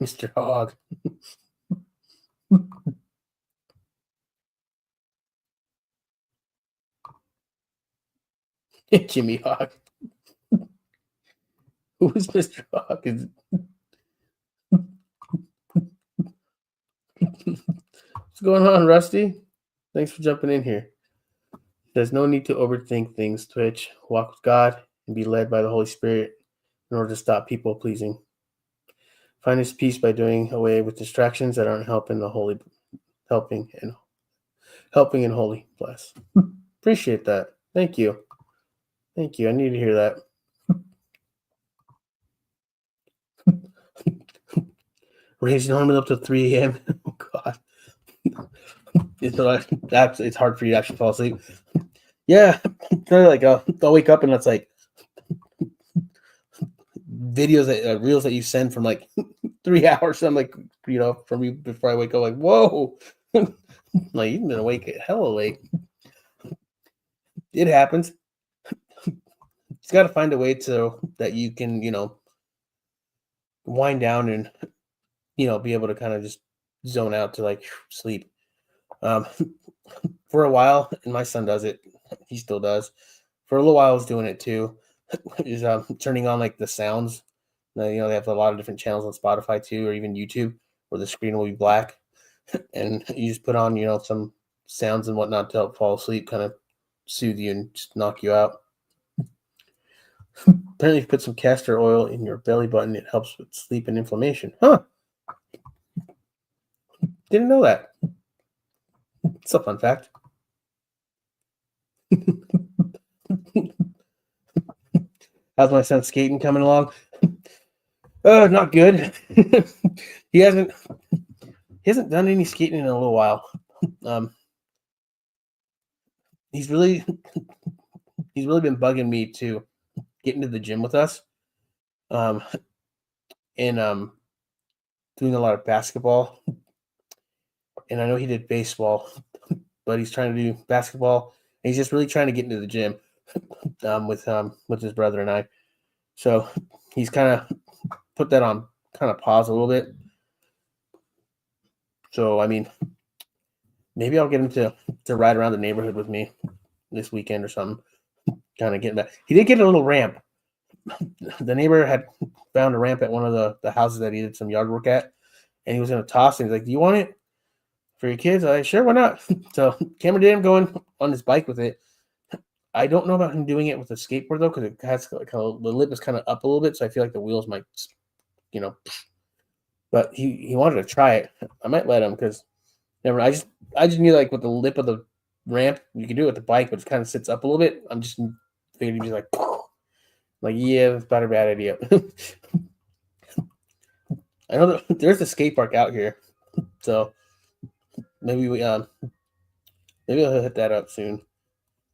Mr. Hog. Jimmy Hog. Who is Mr. Hog? What's going on, Rusty? Thanks for jumping in here. There's no need to overthink things, Twitch. Walk with God and be led by the Holy Spirit in order to stop people pleasing. Find his peace by doing away with distractions that aren't helping and holy. Bless. Appreciate that. Thank you. I need to hear that. Raising normally up to 3 a.m. Oh God. It's hard for you to actually fall asleep. Yeah, like I'll wake up and it's like videos reels that you send from like 3 hours. I'm like, from you before I wake up, like, whoa, like you've been awake hella late. It happens. It's got to find a way that you can, wind down and, be able to kind of just zone out to like sleep. For a while, and my son does it. He still does. For a little while, I was doing it too. Is turning on like the sounds. Now, they have a lot of different channels on Spotify too, or even YouTube, where the screen will be black, and you just put on, some sounds and whatnot to help fall asleep, kind of soothe you and just knock you out. Apparently, if you put some castor oil in your belly button, it helps with sleep and inflammation. Huh? Didn't know that. It's a fun fact. How's my son skating coming along? Not good. He hasn't done any skating in a little while. He's really been bugging me to get into the gym with us. And doing a lot of basketball. And I know he did baseball, but he's trying to do basketball. And he's just really trying to get into the gym with his brother and I. So he's kind of put that on kind of pause a little bit. So, I mean, maybe I'll get him to ride around the neighborhood with me this weekend or something. Kind of getting back. He did get a little ramp. The neighbor had found a ramp at one of the houses that he did some yard work at, and he was going to toss it. He's like, "Do you want it for your kids?" I sure, why not? So Cameron did him going on his bike with it. I don't know about him doing it with a skateboard though, because it has like the lip is kind of up a little bit, so I feel like the wheels might, you know. But he wanted to try it. I might let him because never. I just knew like with the lip of the ramp, you can do it with the bike, but it kind of sits up a little bit. I'm just figured he'd be like, yeah, that's about a bad idea. I know that there's a skate park out here, so maybe maybe I'll hit that up soon.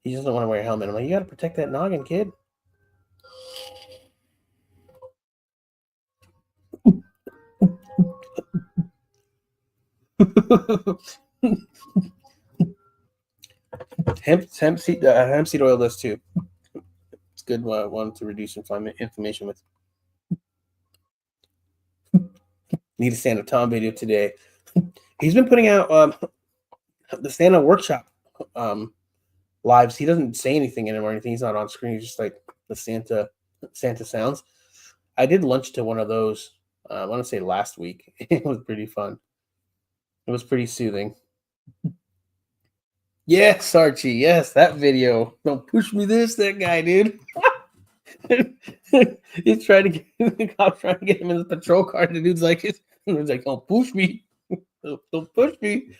He just doesn't want to wear a helmet. I'm like, you got to protect that noggin, kid. hemp seed oil does too. It's good one to reduce inflammation with. Need to stand a Tom video today. He's been putting out the stand up workshop lives. He doesn't say anything in him or anything. He's not on screen. He's just like the Santa sounds. I did lunch to one of those. I want to say last week. It was pretty fun. It was pretty soothing. Yes, Archie. Yes, that video. Don't push me this, that guy, dude. He's trying to get the cop trying to get him in the patrol car. The dude's like, don't push me. Don't push me.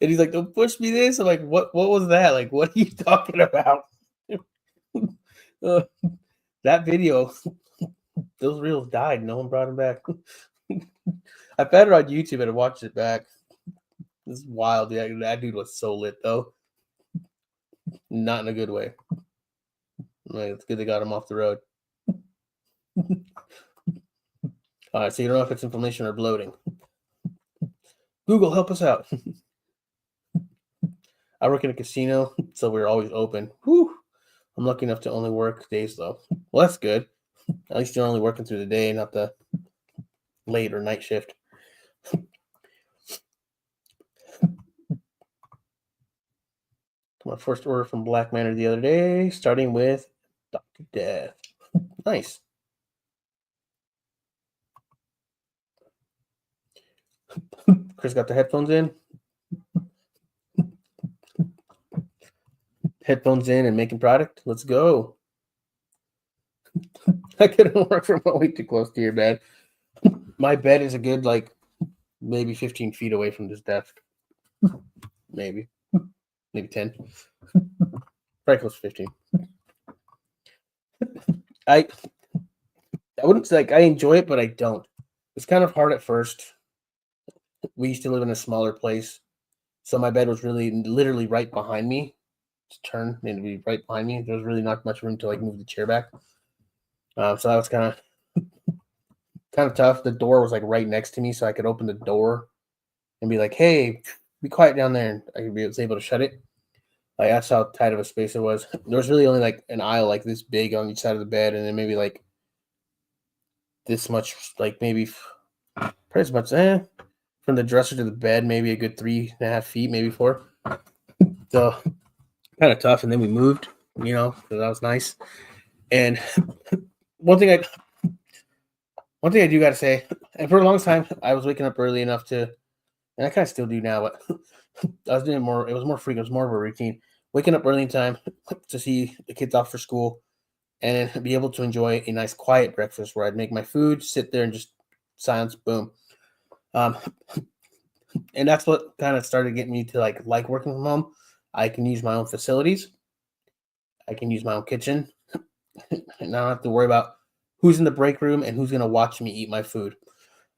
And he's like, don't push me this. I'm like, what was that? Like, what are you talking about? That video, those reels died. No one brought them back. I found it on YouTube and I watched it back. This is wild. Yeah, that dude was so lit though. Not in a good way. Like, it's good they got him off the road. All right, so you don't know if it's inflammation or bloating. Google, help us out. I work in a casino, so we're always open. Whew. I'm lucky enough to only work days though. Well, that's good. At least you're only working through the day, not the late or night shift. My first order from Black Manor the other day, starting with Dr. Death. Nice. Chris got the headphones in. Headphones in and making product. Let's go. I couldn't work from way too close to your bed. My bed is a good, like, maybe 15 feet away from this desk. Maybe 10. Probably close to 15. I wouldn't say, like, I enjoy it, but I don't. It's kind of hard at first. We used to live in a smaller place, so my bed was literally right behind me. To turn and be right behind me. There was really not much room to like move the chair back. So that was kind of tough. The door was like right next to me, so I could open the door and be like, "Hey, be quiet down there," and I was able to shut it. Like that's how tight of a space it was. There was really only like an aisle like this big on each side of the bed, and then maybe like this much, like maybe probably as much. From the dresser to the bed, maybe a good 3.5 feet, maybe 4. So kind of tough. And then we moved, so that was nice. And one thing I do got to say, and for a long time, I was waking up early enough to, and I kind of still do now, but I was doing more. It was more frequent. It was more of a routine. Waking up early in time to see the kids off for school, and then be able to enjoy a nice quiet breakfast where I'd make my food, sit there, and just silence. Boom. And that's what kind of started getting me to like working from home. I can use my own facilities. I can use my own kitchen. And I don't have to worry about who's in the break room and who's going to watch me eat my food.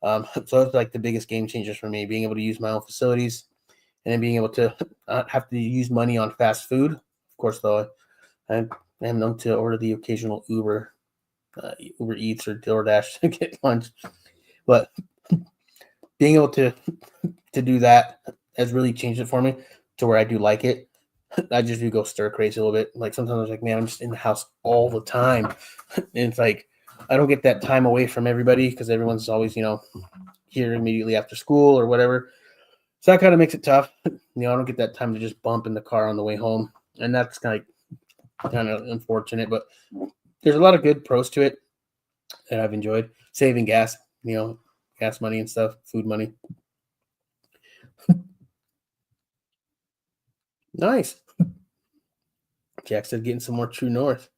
So it's like the biggest game changers for me, being able to use my own facilities and then being able to not have to use money on fast food. Of course, though, I am known to order the occasional Uber Eats or DoorDash to get lunch. But being able to do that has really changed it for me to where I do like it. I just do go stir crazy a little bit. Like sometimes I was like, man, I'm just in the house all the time. And it's like, I don't get that time away from everybody because everyone's always, here immediately after school or whatever. So that kind of makes it tough. I don't get that time to just bump in the car on the way home. And that's kind of like, kind of unfortunate, but there's a lot of good pros to it that I've enjoyed. Saving gas, gas money and stuff, food money. Nice. Jack said getting some more True North.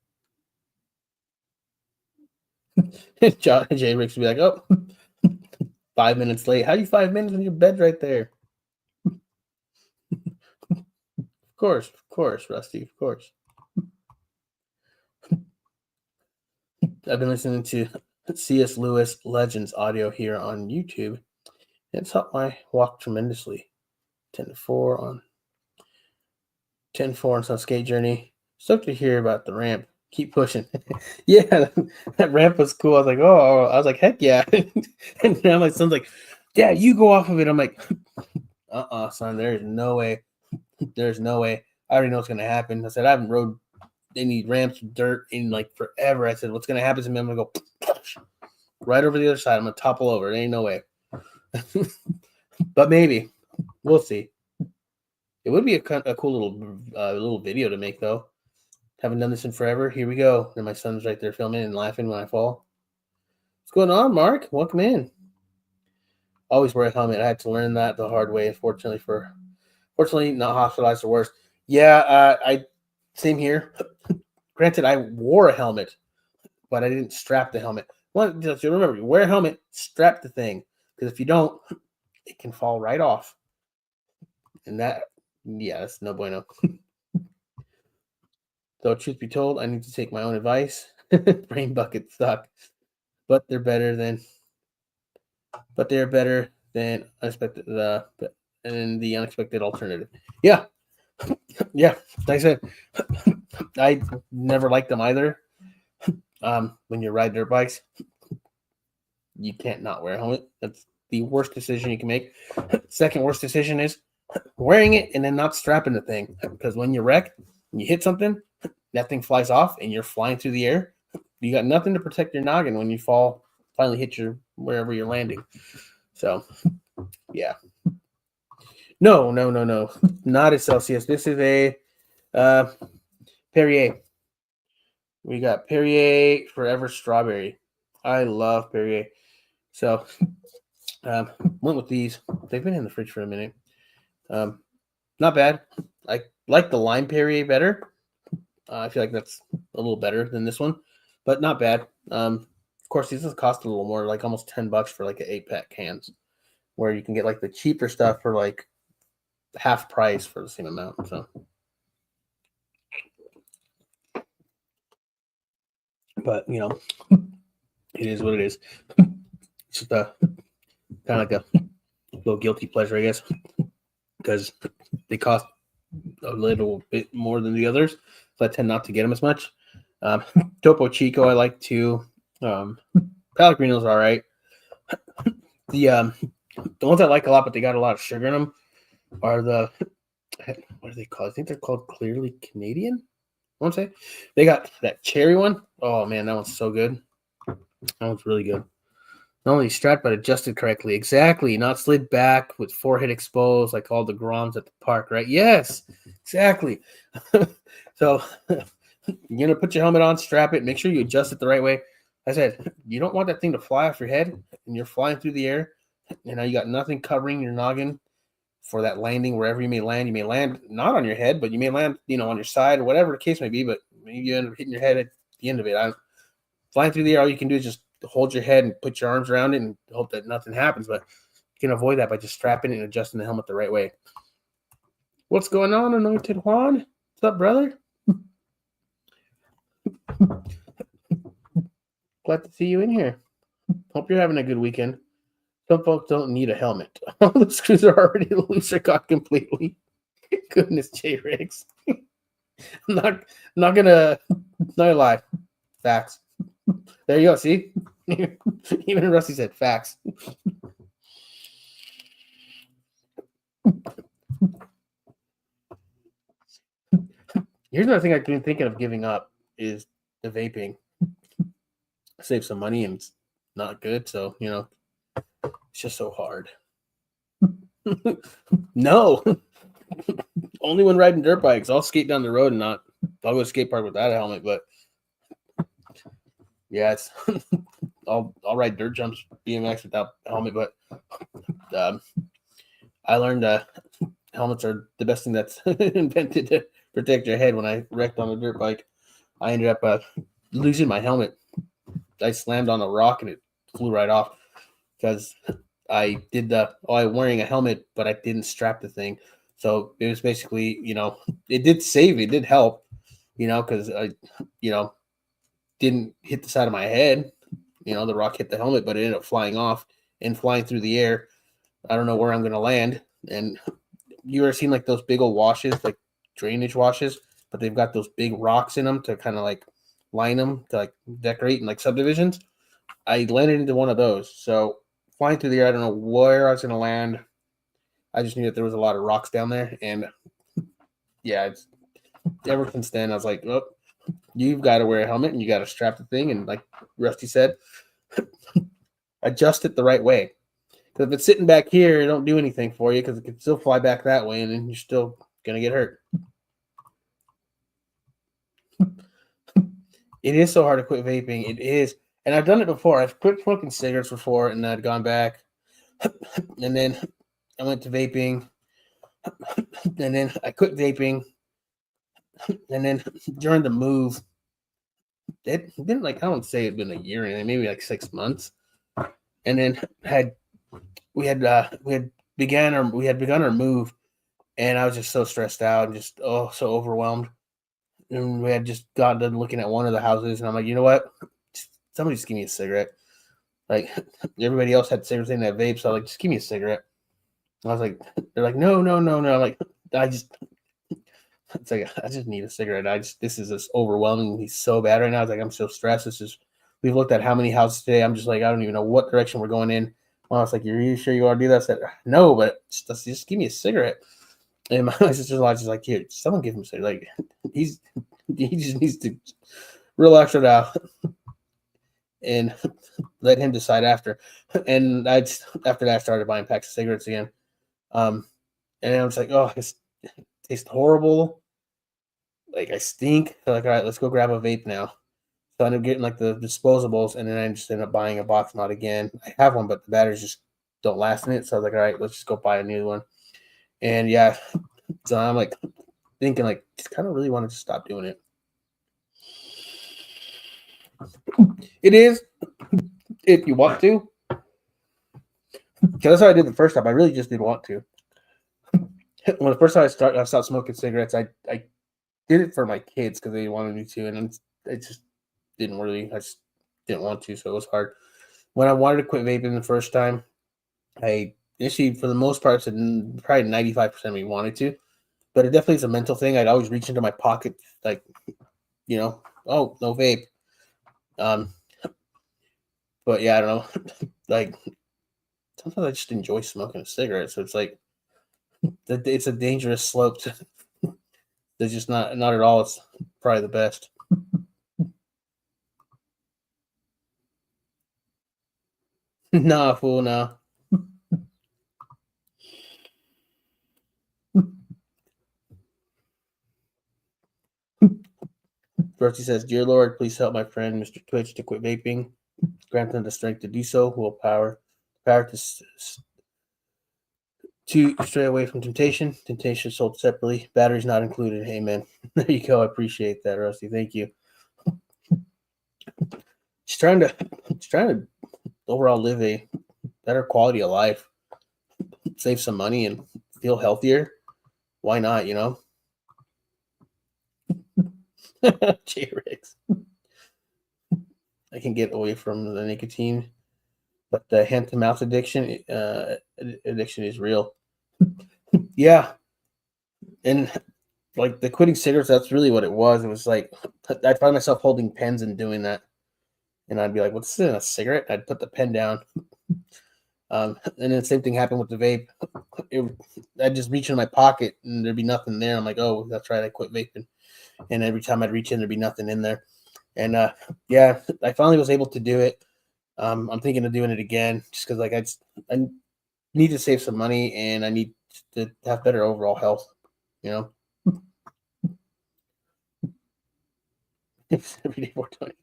Jay Ricks would be like, oh, 5 minutes late. How are you 5 minutes in your bed right there? Of course, Rusty, of course. I've been listening to C.S. Lewis Legends audio here on YouTube. It's helped my walk tremendously. 10-4 on some skate journey. Stoked to hear about the ramp. Keep pushing. Yeah, that ramp was cool. I was like, oh, I was like, heck yeah. And now my son's like, yeah, you go off of it. I'm like, son, there's no way. There's no way. I already know what's gonna happen. I said, I haven't rode any ramps with dirt in like forever. I said, what's gonna happen to me? I'm gonna go right over the other side. I'm gonna topple over. There ain't no way. But maybe. We'll see. It would be a cool little video to make, though. Haven't done this in forever. Here we go. And my son's right there filming and laughing when I fall. What's going on, Mark? Welcome in. Always wear a helmet. I had to learn that the hard way. Fortunately, not hospitalized or worse. Yeah, same here. Granted, I wore a helmet, but I didn't strap the helmet. Just remember, you wear a helmet, strap the thing, because if you don't, it can fall right off. And that's no bueno. Though, truth be told, I need to take my own advice. Brain buckets suck, but they're better than unexpected. And the unexpected alternative. Yeah. Like I said, I never liked them either. When you ride dirt bikes, you can't not wear a helmet. That's the worst decision you can make. Second worst decision is wearing it and then not strapping the thing, because when you wreck, when you hit something, that thing flies off and you're flying through the air. You got nothing to protect your noggin when you fall, finally hit wherever you're landing. So, yeah. No. Not a Celsius. This is a Perrier. We got Perrier Forever Strawberry. I love Perrier. So, went with these. They've been in the fridge for a minute. Not bad. I like the lime Perrier better. I feel like that's a little better than this one, but not bad. Of course, these cost a little more, like almost $10 for like an 8-pack cans, where you can get like the cheaper stuff for like half price for the same amount. So, but it is what it is. It's just kind of like a little guilty pleasure, I guess, because they cost a little bit more than the others, so I tend not to get them as much. Topo Chico I like too. Pellegrino's all right. The ones I like a lot, but they got a lot of sugar in them, are what are they called? I think they're called Clearly Canadian. I want to say they got that cherry one. Oh man, that one's so good. That one's really good. Not only strapped but adjusted correctly. Exactly. Not slid back with forehead exposed like all the Groms at the park, right? Yes, exactly. So you're going to put your helmet on, strap it, make sure you adjust it the right way. I said, you don't want that thing to fly off your head and you're flying through the air. And now you got nothing covering your noggin for that landing wherever you may land. You may land not on your head, but you may land, on your side or whatever the case may be, but maybe you end up hitting your head at the end of it. Flying through the air, all you can do is just hold your head and put your arms around it and hope that nothing happens, but you can avoid that by just strapping it and adjusting the helmet the right way. What's going on, Anointed Juan? What's up, brother? Glad to see you in here. Hope you're having a good weekend. Some folks don't need a helmet. All the screws are already loose or caught completely. Goodness, J-Riggs. I'm not gonna lie. Facts. There you go. See? Even Rusty said facts. Here's another thing I've been thinking of giving up is the vaping. Save some money and it's not good. So, it's just so hard. No. Only when riding dirt bikes. I'll skate down the road and not I'll go skate park without a helmet, but yeah, it's I'll ride dirt jumps, BMX without a helmet, but um, I learned helmets are the best thing that's invented to protect your head. When I wrecked on a dirt bike, I ended up losing my helmet. I slammed on a rock and it flew right off because I did I'm wearing a helmet, but I didn't strap the thing. So it was basically, it did save, it did help, because I, you know, didn't hit the side of my head. The rock hit the helmet, but it ended up flying off and flying through the air. I don't know where I'm going to land. And you ever seen like those big old washes, like drainage washes, but they've got those big rocks in them to kind of like line them to like decorate in like subdivisions. I landed into one of those. So flying through the air, I don't know where I was going to land. I just knew that there was a lot of rocks down there. And yeah, ever since then, I was like, oh, you've got to wear a helmet and you got to strap the thing. And like Rusty said, adjust it the right way. Because if it's sitting back here, it don't do anything for you because it can still fly back that way and then you're still going to get hurt. It is so hard to quit vaping. It is. And I've done it before. I've quit smoking cigarettes before and I'd gone back. And then I went to vaping. And then I quit vaping. And then during the move, it been like, I don't say it'd been a year and maybe like 6 months. And then we had begun our move, and I was just so stressed out and just so overwhelmed. And we had just gotten done looking at one of the houses, and I'm like, you know what? Somebody just give me a cigarette. Like everybody else had cigarettes in that vape, so I'm like, just give me a cigarette. And I was like, they're like, no. I'm like, it's like I just need a cigarette. This is just overwhelmingly so bad right now. It's like I'm so stressed. We've looked at how many houses today. I'm just like, I don't even know what direction we're going in. Well, I was like, you're really sure you want to do that? I said, no, but just give me a cigarette. And my sister-in-law is just like, here, someone give him a cigarette. Like he just needs to relax it out and let him decide after. And after that I started buying packs of cigarettes again. And I was like, oh, it tastes horrible. Like I stink. So like, all right, let's go grab a vape now. So I ended up getting like the disposables, and then I just ended up buying a box mod again. I have one, but the batteries just don't last in it. So I was like, all right, let's just go buy a new one. And yeah, so I'm like thinking like, just kind of really wanted to stop doing it. It is if you want to. Because that's what I did the first time. I really just didn't want to. When the first time I stopped smoking cigarettes, I did it for my kids because they wanted me to, and I just didn't really. I just didn't want to, so it was hard. When I wanted to quit vaping the first time, I actually, for the most part, said probably 95% of me wanted to, but it definitely is a mental thing. I'd always reach into my pocket, like, oh, no vape. But yeah, I don't know. Like, sometimes I just enjoy smoking a cigarette, so it's like, it's a dangerous slope to. It's just not at all. It's probably the best. Nah, fool, no. First, he says, "Dear Lord, please help my friend Mr. Twitch to quit vaping. Grant them the strength to do so. Will power to stray away from temptation. Temptation sold separately. Batteries not included. Amen." There you go. I appreciate that, Rusty. Thank you. Just trying to overall live a better quality of life, save some money, and feel healthier. Why not? J-Rix. I can get away from the nicotine, but the hand to mouth addiction is real. Yeah, and like the quitting cigarettes, that's really what it was. It was like I'd find myself holding pens and doing that, and I'd be like, "What's in a cigarette?" I'd put the pen down, and then the same thing happened with the vape. I'd just reach in my pocket and there'd be nothing there. I'm like, "Oh, that's right, I quit vaping." And every time I'd reach in, there'd be nothing in there. And yeah, I finally was able to do it. I'm thinking of doing it again just because like I need to save some money and I need to have better overall health. Every day 420.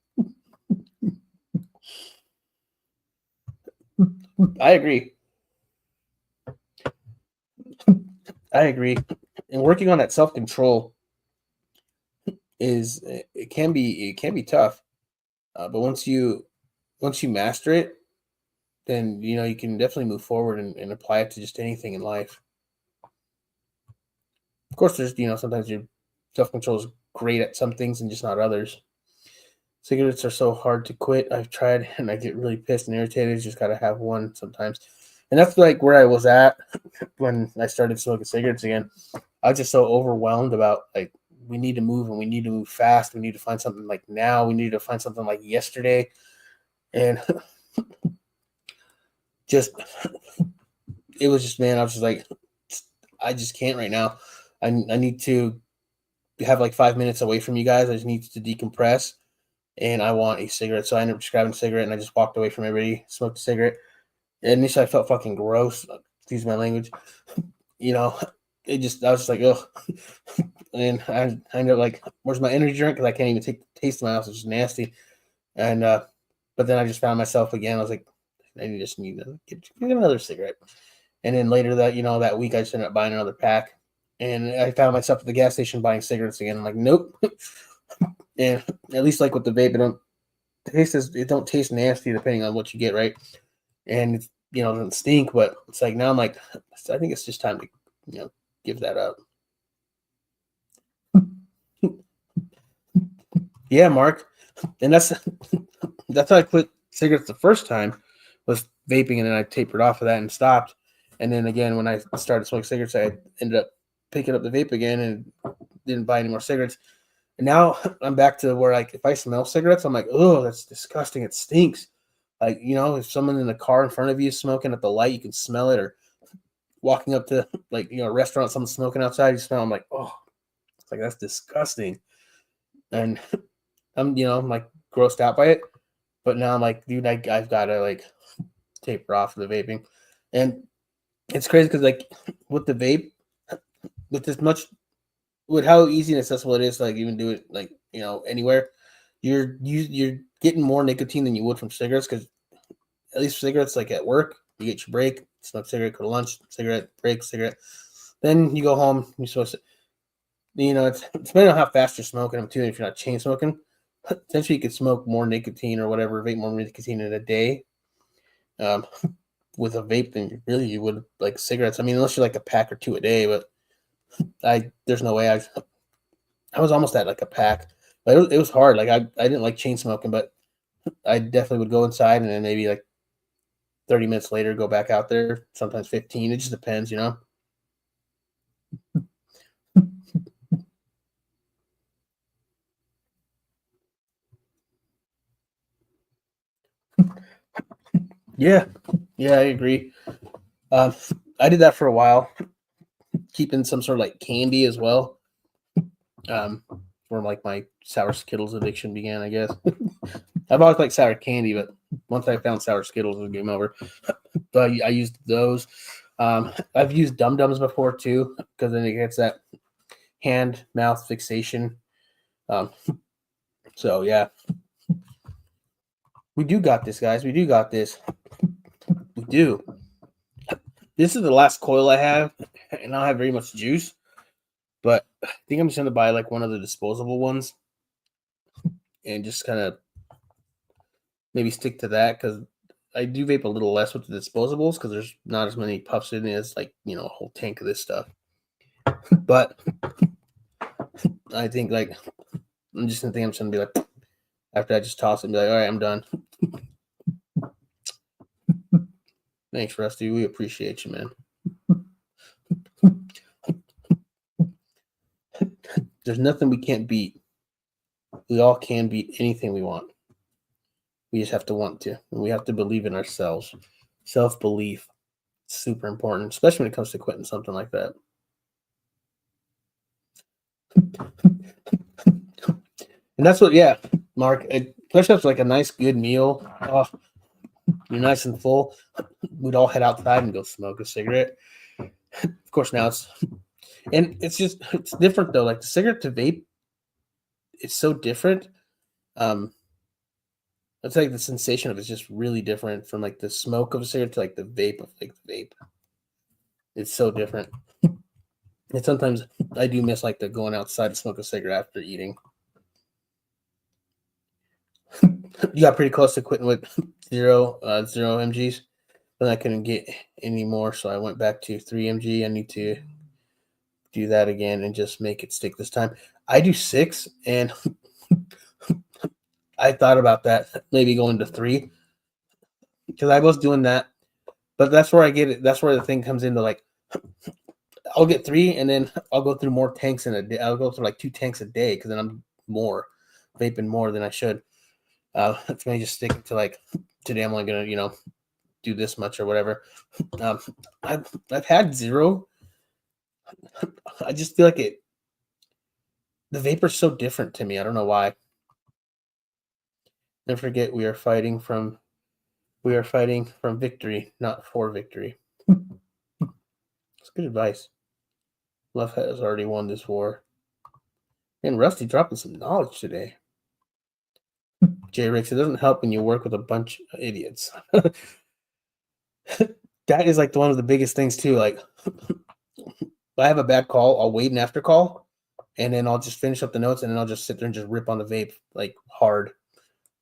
I agree. I agree. And working on that self-control is it can be tough. But once you master it, then you can definitely move forward and apply it to just anything in life. Of course, there's sometimes your self-control is great at some things and just not others. Cigarettes are so hard to quit. I've tried and I get really pissed and irritated. Just gotta have one sometimes. And that's like where I was at when I started smoking cigarettes again. I was just so overwhelmed about like we need to move and we need to move fast. We need to find something like now. We need to find something like yesterday. And just it was just, man, I was just like, I just can't right now. I need to have like 5 minutes away from you guys. I just need to decompress and I want a cigarette. So I ended up just grabbing a cigarette and I just walked away from everybody, smoked a cigarette. And initially I felt fucking gross. Excuse my language. I was just like, oh. And I ended up like, where's my energy drink? Because I can't even take the taste of my mouth. It's just nasty. And but then I just found myself again. I was like, I just need to get another cigarette. And then later that week I just ended up buying another pack. And I found myself at the gas station buying cigarettes again. I'm like, nope. And at least like with the vape, it don't taste nasty depending on what you get, right? And it's it doesn't stink, but it's like now I'm like, I think it's just time to give that up. Yeah, Mark. And that's how I quit cigarettes the first time was vaping, and then I tapered off of that and stopped. And then again, when I started smoking cigarettes, I ended up picking up the vape again and didn't buy any more cigarettes. And now I'm back to where like if I smell cigarettes, I'm like, oh, that's disgusting. It stinks. Like, if someone in the car in front of you is smoking at the light, you can smell it, or walking up to like, a restaurant, someone's smoking outside, you smell, I'm like, oh, it's like, that's disgusting. And I'm like grossed out by it. But now I'm like, dude, I've got to like taper off the vaping. And it's crazy because like with the vape, with how easy and accessible it is to like even do it like, anywhere, you're getting more nicotine than you would from cigarettes, because at least cigarettes, like at work, you get your break, smoke cigarette, go to lunch, cigarette, break, cigarette. Then you go home, you're supposed to, it's depending on how fast you're smoking them too. If you're not chain smoking, essentially you could smoke more nicotine or whatever, vape more nicotine in a day with a vape than really you would like cigarettes. I mean, unless you're like a pack or two a day, but there's no way. I was almost at like a pack, but it was hard. Like I didn't like chain smoking, but I definitely would go inside and then maybe like 30 minutes later go back out there, sometimes 15. It just depends, Yeah, I agree. Um, I did that for a while, keeping some sort of like candy as well. Where like my sour Skittles addiction began, I guess. I've always liked sour candy, but once I found sour Skittles, it was game over. But I used those. I've used Dum Dums before too, because then it gets that hand mouth fixation. So yeah, we do got this, guys. We do got this. We do. This is the last coil I have, and I don't have very much juice. But I think I'm just gonna buy like one of the disposable ones, and just kind of maybe stick to that, because I do vape a little less with the disposables because there's not as many puffs in it as like a whole tank of this stuff. But I think like I'm just gonna be like, after I just toss it and be like, all right, I'm done. Thanks, Rusty. We appreciate you, man. There's nothing we can't beat. We all can beat anything we want. We just have to want to, and we have to believe in ourselves. Self-belief, super important, especially when it comes to quitting something like that. And that's what, yeah, Mark, especially after like a nice, good meal. Oh, you're nice and full. We'd all head outside and go smoke a cigarette. Of course, now it's different though. Like the cigarette to vape, it's so different It's like the sensation of it's just really different from like the smoke of a cigarette to like the vape of like the vape. It's so different. And sometimes I do miss like the going outside to smoke a cigarette after eating. You got pretty close to quitting with zero mgs, but I couldn't get any more, so I went back to 3 mg. I need to do that again and just make it stick this time. I do 6, and I thought about that maybe going to 3 because I was doing that, but that's where I get it. That's where the thing comes into like I'll get 3, and then I'll go through more tanks in a day. I'll go through like 2 tanks a day because then I'm more vaping more than I should. That's me just sticking to like today. I'm only gonna do this much or whatever. I've had 0. I just feel like the vapor's so different to me. I don't know why. Never forget we are fighting from victory, not for victory. It's good advice. Love has already won this war. And Rusty dropping some knowledge today. Jay Ricks, it doesn't help when you work with a bunch of idiots. That is like one of the biggest things too. Like if I have a bad call, I'll wait an after call, and then I'll just finish up the notes, and then I'll just sit there and just rip on the vape like hard.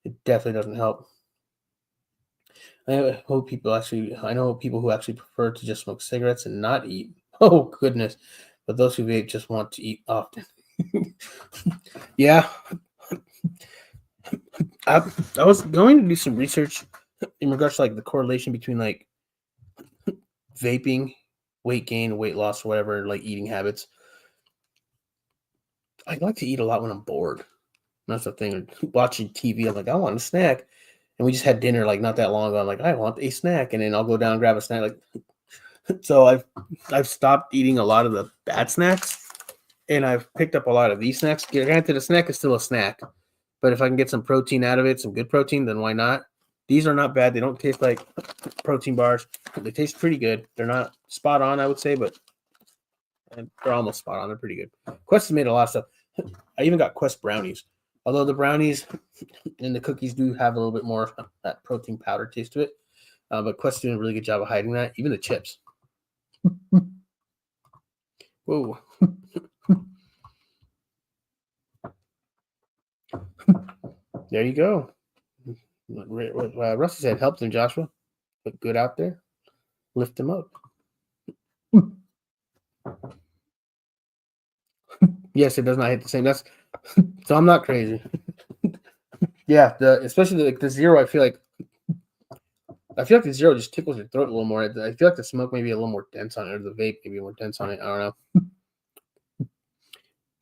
It definitely doesn't help. I know people who actually prefer to just smoke cigarettes and not eat. Oh goodness. But those who vape just want to eat often. Yeah. I was going to do some research in regards to like the correlation between like vaping, weight gain, weight loss, whatever, like eating habits. I like to eat a lot when I'm bored. That's the thing. Watching TV, I'm like, I want a snack. And we just had dinner like not that long ago. I'm like, I want a snack. And then I'll go down and grab a snack. Like, so I've stopped eating a lot of the bad snacks, and I've picked up a lot of these snacks. Granted, a snack is still a snack, but if I can get some protein out of it, some good protein, then why not? These are not bad. They don't taste like protein bars. They taste pretty good. They're not spot on, I would say, but they're almost spot on. They're pretty good. Quest has made a lot of stuff. I even got Quest brownies. Although the brownies and the cookies do have a little bit more of that protein powder taste to it. But Quest's doing a really good job of hiding that. Even the chips. Whoa. There you go. What Rusty said helped him, Joshua. Look good out there. Lift him up. Yes, it does not hit the same. That's so I'm not crazy. Yeah, especially the 0. I feel like the 0 just tickles your throat a little more. I feel like the smoke may be a little more dense on it, or the vape maybe more dense on it. I don't know.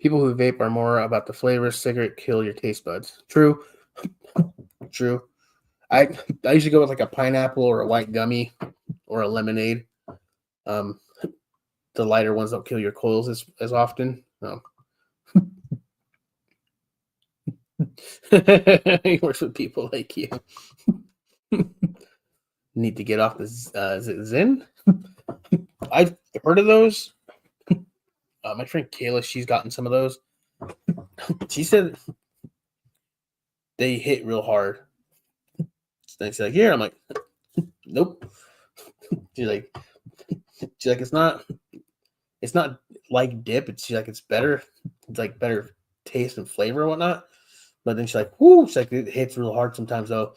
People who vape are more about the flavor. Cigarette kill your taste buds. True. True. I usually go with like a pineapple or a white gummy or a lemonade. The lighter ones don't kill your coils as often. No. He works with people like you. Need to get off the is it Zyn? I've heard of those. My friend Kayla, she's gotten some of those. She said they hit real hard. So she's like, here. I'm like, nope. She's like, it's not like dip. It's better. It's like better taste and flavor and whatnot. But then she's like, whoo, she's like, it hits real hard sometimes though.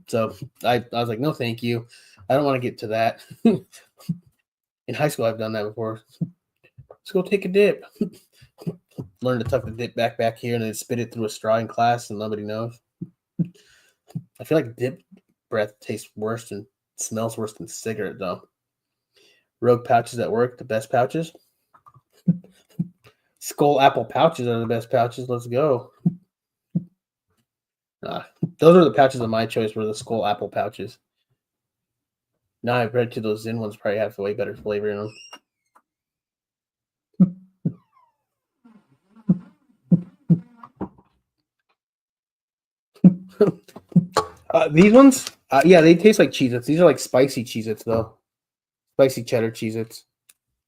So I was like, no, thank you. I don't want to get to that. In high school, I've done that before. Let's go take a dip. Learn to tuck the dip back here and then spit it through a straw in class and nobody knows. I feel like dip breath tastes worse and smells worse than cigarette though. Rogue pouches at work, the best pouches. Skull apple pouches are the best pouches. Let's go. Those are the pouches of my choice, were the skull apple pouches. Now I've read to those Zyn ones probably have way better flavor in them. These ones, yeah, they taste like Cheez-Its. These are like spicy Cheez-Its though. Spicy cheddar Cheez-Its.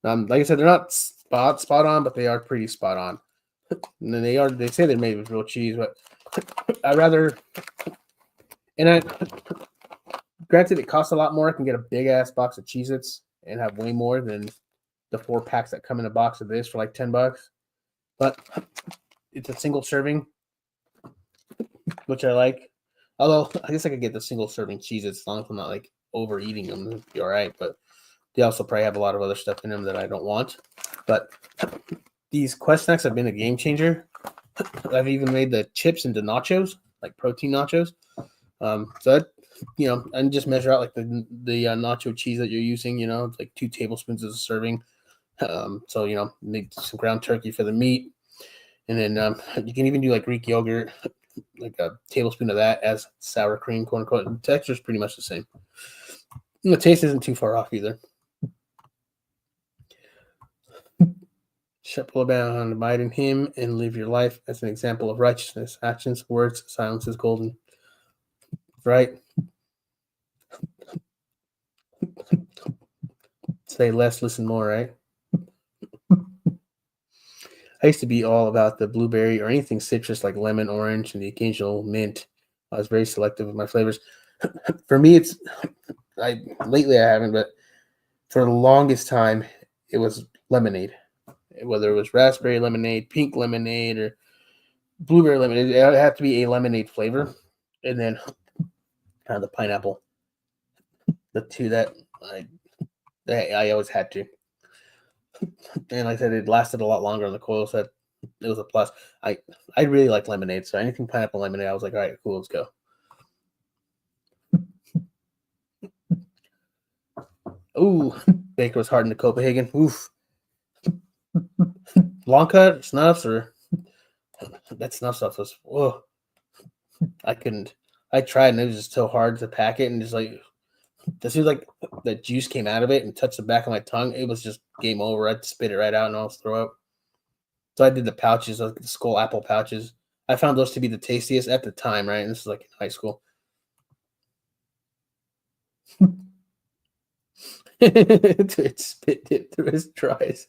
Like I said, they're not spot on, but they are pretty spot on. And then they say they're made with real cheese, but I'd rather, and I, granted, it costs a lot more. I can get a big ass box of Cheez-Its and have way more than the 4 packs that come in a box of this for like $10. But it's a single serving, which I like. Although I guess I could get the single serving Cheez-Its as long as I'm not like overeating them. It'd be all right. But they also probably have a lot of other stuff in them that I don't want. But these Quest snacks have been a game changer. I've even made the chips into nachos, like protein nachos. So that, and just measure out like the nacho cheese that you're using. It's like 2 tablespoons as a serving. So make some ground turkey for the meat, and then you can even do like Greek yogurt, like a tablespoon of that as sour cream, quote unquote. The texture is pretty much the same. And the taste isn't too far off either. Shut down, abide in him, and live your life as an example of righteousness. Actions, words, silence is golden. Right? Say less, listen more, right? I used to be all about the blueberry or anything citrus like lemon, orange, and the occasional mint. I was very selective with my flavors. For me, lately I haven't, but for the longest time, it was lemonade. Whether it was raspberry lemonade, pink lemonade, or blueberry lemonade, it had to be a lemonade flavor. And then kind of the pineapple. The two that I always had to. And like I said, it lasted a lot longer on the coil, so it was a plus. I really like lemonade, so anything pineapple lemonade, I was like, all right, cool, let's go. Ooh, Baker was hard into Copenhagen. Oof. Long cut, snuffs, or that snuff stuff was, whoa. I couldn't. I tried, and it was just so hard to pack it, and just like, as soon as like the juice came out of it and touched the back of my tongue, it was just game over. I'd spit it right out and almost throw up. So I did the pouches, like the Skull apple pouches. I found those to be the tastiest at the time, right? And this is like in high school. It spit it through his tries.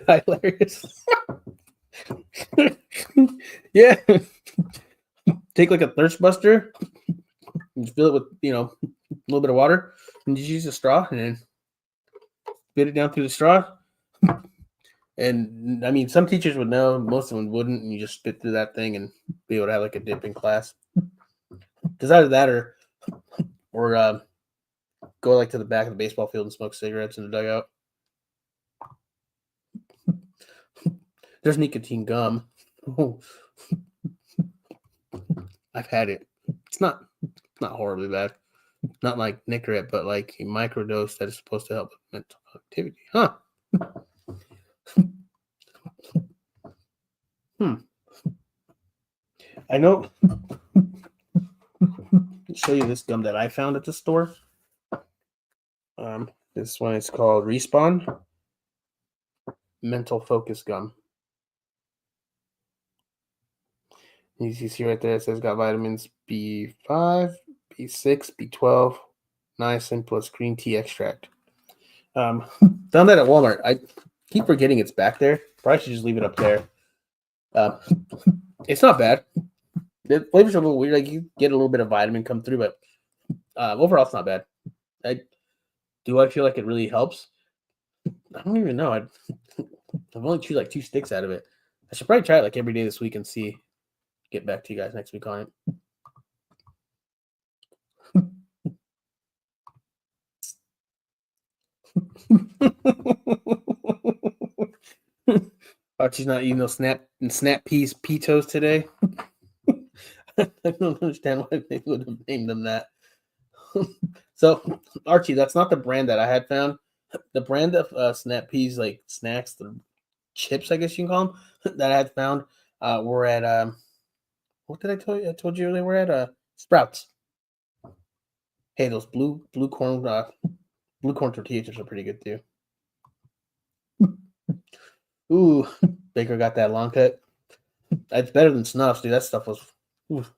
Hilarious. Yeah. Take like a thirst buster, and fill it with a little bit of water, and just use a straw and then spit it down through the straw. And I mean, some teachers would know, most of them wouldn't, and you just spit through that thing and be able to have like a dip in class. Because either that or go like to the back of the baseball field and smoke cigarettes in the dugout. There's nicotine gum. Oh. I've had it. It's not horribly bad. Not like Nicorette, but like a microdose that is supposed to help with mental activity. Huh. I know. I'll show you this gum that I found at the store. This one is called Respawn Mental Focus Gum. You see right there, it says got vitamins B5, B6, B12, niacin plus green tea extract. Found that at Walmart. I keep forgetting it's back there. Probably should just leave it up there. It's not bad. The flavors are a little weird. Like you get a little bit of vitamin come through, but overall it's not bad. I feel like it really helps. I don't even know. I've only chewed like 2 sticks out of it. I should probably try it like every day this week and see. Get back to you guys next week on it. Archie's not eating those snap peas pitos today. I don't understand why they would have named them that. So Archie, that's not the brand that I had found. The brand of snap peas like snacks, the chips, I guess you can call them, that I had found were at what did I tell you? I told you they were at Sprouts. Hey, those blue corn tortilla chips are pretty good too. Ooh, Baker got that long cut. That's better than Snuffs, dude. That stuff was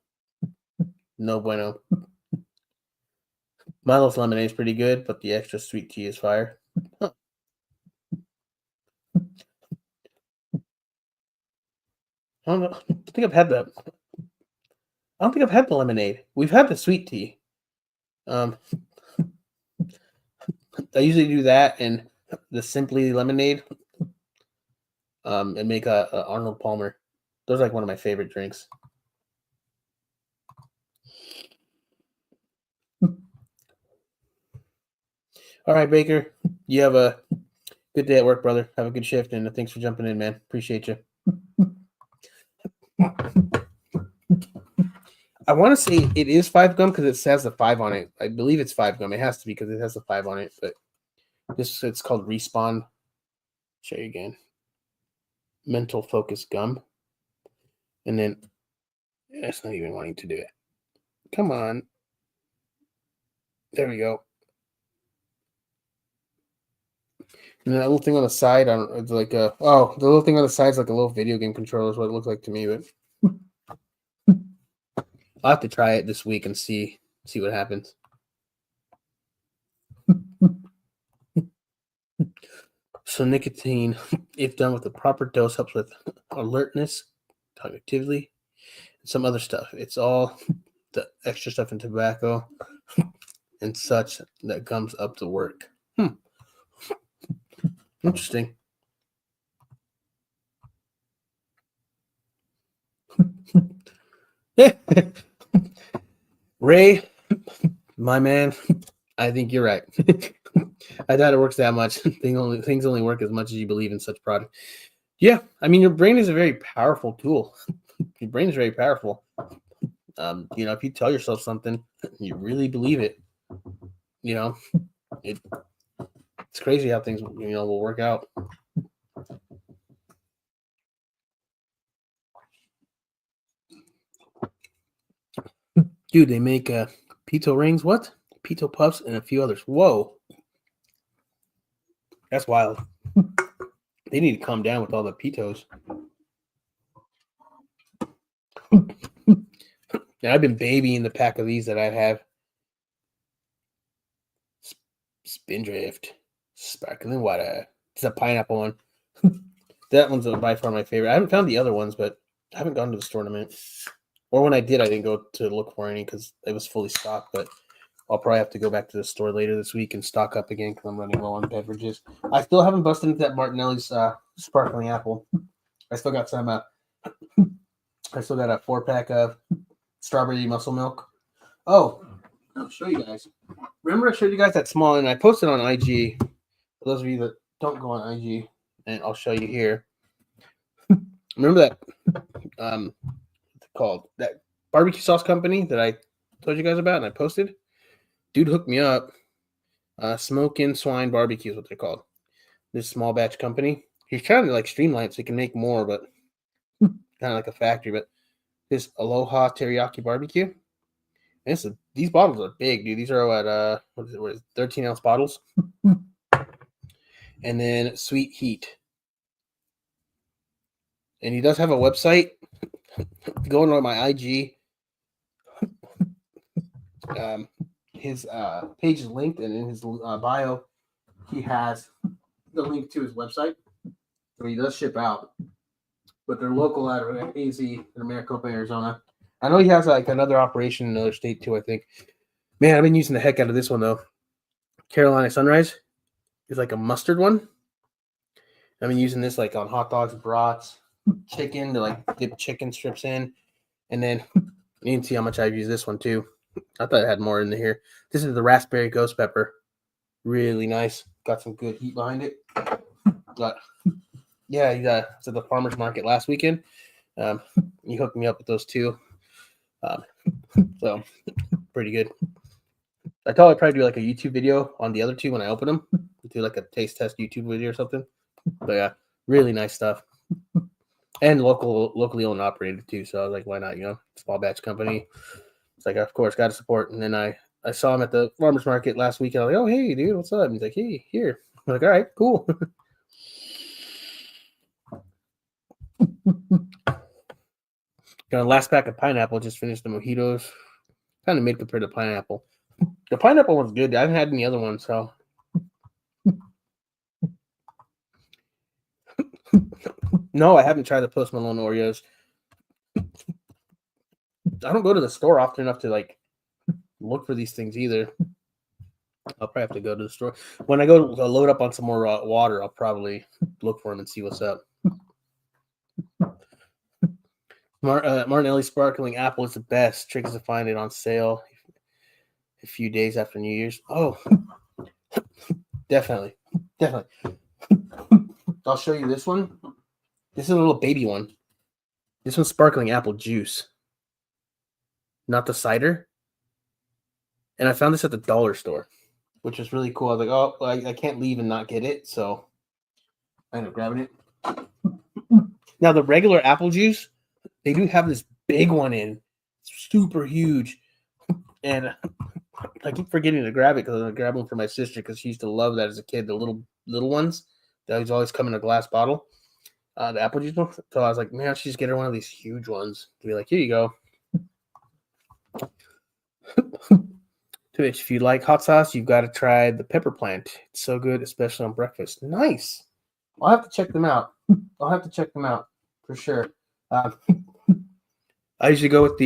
no bueno. Milo's lemonade is pretty good, but the extra sweet tea is fire. Huh. I don't know. I think I've had that. I don't think I've had the lemonade. We've had the sweet tea. Um, I usually do that and the Simply lemonade. And make a Arnold Palmer. Those are like one of my favorite drinks. All right, Baker. You have a good day at work, brother. Have a good shift, and thanks for jumping in, man. Appreciate you. I want to say it is 5 gum because it has the 5 on it. I believe it's 5 gum. It has to be because it has the 5 on it. But it's called Respawn. Show you again. Mental Focus Gum. And then it's not even wanting to do it. Come on. There we go. And that little thing on the side, it's like the little thing on the side is like a little video game controller is what it looks like to me. But I'll have to try it this week and see what happens. So nicotine, if done with the proper dose, helps with alertness, cognitively, and some other stuff. It's all the extra stuff in tobacco and such that comes up to work. Interesting. Ray, my man, I think you're right. I doubt it works that much. Things only work as much as you believe in such product. Yeah, I mean, your brain is a very powerful tool. Your brain is very powerful. If you tell yourself something, you really believe it. It's crazy how things will work out. Dude, they make pito rings. What? Pito puffs and a few others. Whoa, that's wild. They need to calm down with all the pitos. Now, I've been babying the pack of these that I have. Spindrift, sparkling water. It's a pineapple one. That one's by far my favorite. I haven't found the other ones, but I haven't gone to the store in a minute. Or when I did, I didn't go to look for any because it was fully stocked. But I'll probably have to go back to the store later this week and stock up again because I'm running low on beverages. I still haven't busted into that Martinelli's sparkling apple. I still got some. I still got a 4-pack of strawberry muscle milk. Oh, I'll show you guys. Remember I showed you guys that small, and I posted on IG. For those of you that don't go on IG, and I'll show you here. Remember that what's it called? That barbecue sauce company that I told you guys about and I posted? Dude hooked me up. Smokin' Swine Barbecue is what they're called. This small batch company. He's trying to streamline it so he can make more, but kind of like a factory. But this Aloha Teriyaki Barbecue. And these bottles are big, dude. These are at 13-ounce bottles. And then Sweet Heat. And he does have a website. Going on my IG. His page is linked, and in his bio, he has the link to his website. So he does ship out, but they're local out of AZ in Maricopa, Arizona. I know he has another operation in another state too, I think. Man, I've been using the heck out of this one though. Carolina Sunrise is like a mustard one. I've been using this on hot dogs, brats, chicken to dip chicken strips in, and then you can see how much I've used this one too. I thought it had more in here. This is the raspberry ghost pepper. Really nice. Got some good heat behind it. But yeah, he was at the farmer's market last weekend. He hooked me up with those two. So pretty good. I thought I'd probably do a YouTube video on the other two when I open them. Do a taste test YouTube video or something. But yeah, really nice stuff. And locally owned and operated too. So I was like, why not? Small batch company. It's of course, got to support. And then I saw him at the farmer's market last week. And I was like, oh, hey, dude, what's up? And he's like, hey, here. I'm like, all right, cool. Last pack of pineapple. Just finished the mojitos. Kind of mid compared to pineapple. The pineapple one's good. I haven't had any other ones, so. No, I haven't tried the Post Malone Oreos. I don't go to the store often enough to like look for these things either. I'll probably have to go to the store when I go to load up on some more water. I'll probably look for them and see what's up. Martinelli sparkling apple is the best. Trick is to find it on sale a few days after New Year's. Oh, definitely. I'll show you this one. This is a little baby one. This one's sparkling apple juice, not the cider. And I found this at the dollar store, which is really cool. I was like, oh, I can't leave and not get it. So I ended up grabbing it. Now, the regular apple juice, they do have this big one in. It's super huge. And I keep forgetting to grab it because I grab one for my sister because she used to love that as a kid, the little ones that always come in a glass bottle. The apple juice one. So I was like, man, I should just get her one of these huge ones to be like, here you go. To which, if you like hot sauce, you've got to try the pepper plant. It's so good, especially on breakfast. Nice. I'll have to check them out. For sure. I usually go with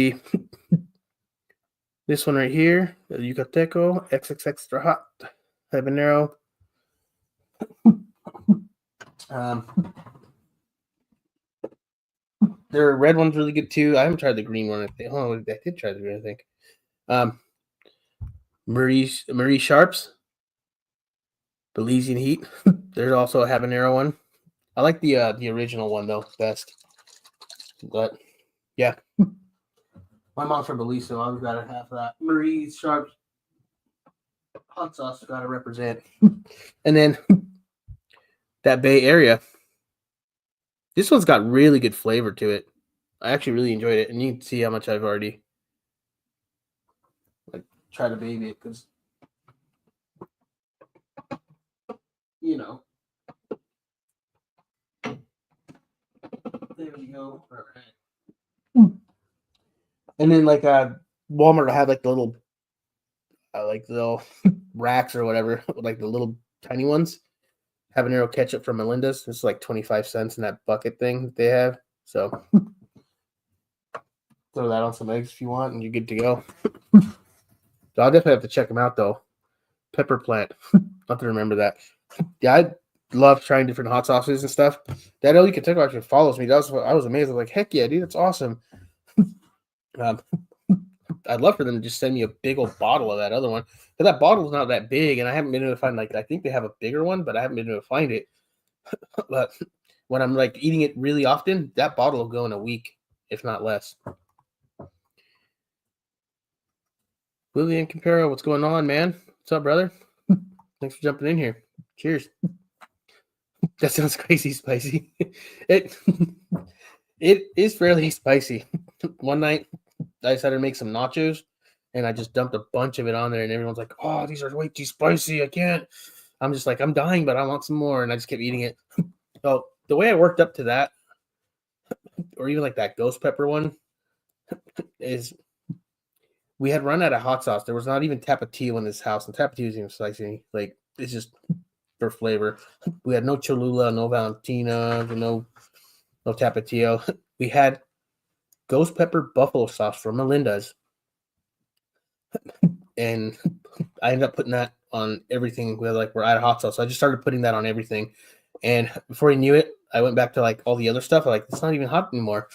this one right here, the Yucateco XX Extra Hot Habanero. Their red one's really good too. I haven't tried the green one. I did try the green, I think. Marie Sharp's Belizean Heat. There's also a habanero one. I like the original one though best. But yeah, my mom's from Belize, so I've got to have that. Marie Sharp's hot sauce got to represent. And then that Bay Area. This one's got really good flavor to it. I actually really enjoyed it, and you can see how much I've already tried to baby it because you know. There we go. All right. And then Walmart had like the little racks or whatever, like the little tiny ones. Habanero ketchup from Melinda's. It's like 25 cents in that bucket thing that they have. So throw that on some eggs if you want, and you're good to go. So I'll definitely have to check them out though. Pepper plant. I'll have to remember that. Yeah, I love trying different hot sauces and stuff. That El Yucateco actually follows me. I was amazed. I was like, heck yeah, dude, that's awesome. I'd love for them to just send me a big old bottle of that other one. But that bottle's not that big, and I haven't been able to find I think they have a bigger one, but I haven't been able to find it. But when I'm eating it really often, that bottle will go in a week, if not less. William Campero, what's going on, man? What's up, brother? Thanks for jumping in here. Cheers. That sounds crazy spicy. It is fairly spicy. One night, I decided to make some nachos, and I just dumped a bunch of it on there, and everyone's like, "Oh, these are way too spicy. I can't." I'm just like, I'm dying, but I want some more, and I just kept eating it. So the way I worked up to that, or even like that ghost pepper one, is we had run out of hot sauce. There was not even Tapatio in this house, and Tapatio isn't even spicy. Like, it's just for flavor. We had no Cholula, no Valentina, no Tapatio. We had ghost pepper buffalo sauce from Melinda's, and I ended up putting that on everything. We're out of hot sauce, so I just started putting that on everything. And before I knew it, I went back to all the other stuff. It's not even hot anymore.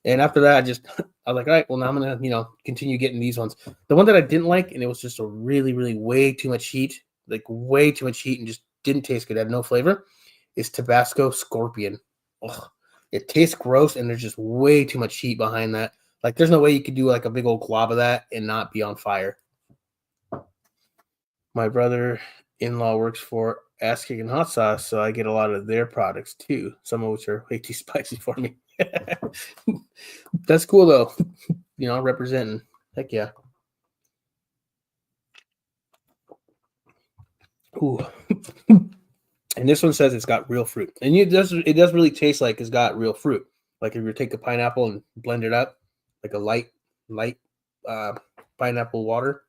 And after that, I was like, all right, well, now I'm gonna continue getting these ones. The one that I didn't like, and it was just a really, really way too much heat, and just didn't taste good. It had no flavor. Is Tabasco Scorpion. Ugh. It tastes gross, and there's just way too much heat behind that. There's no way you could do a big old glob of that and not be on fire. My brother-in-law works for Ass Kicking Hot Sauce, so I get a lot of their products too, some of which are way too spicy for me. That's cool though. Representing. Heck yeah. Ooh. And this one says it's got real fruit. And it does really taste like it's got real fruit. Like if you take a pineapple and blend it up, like a light pineapple water.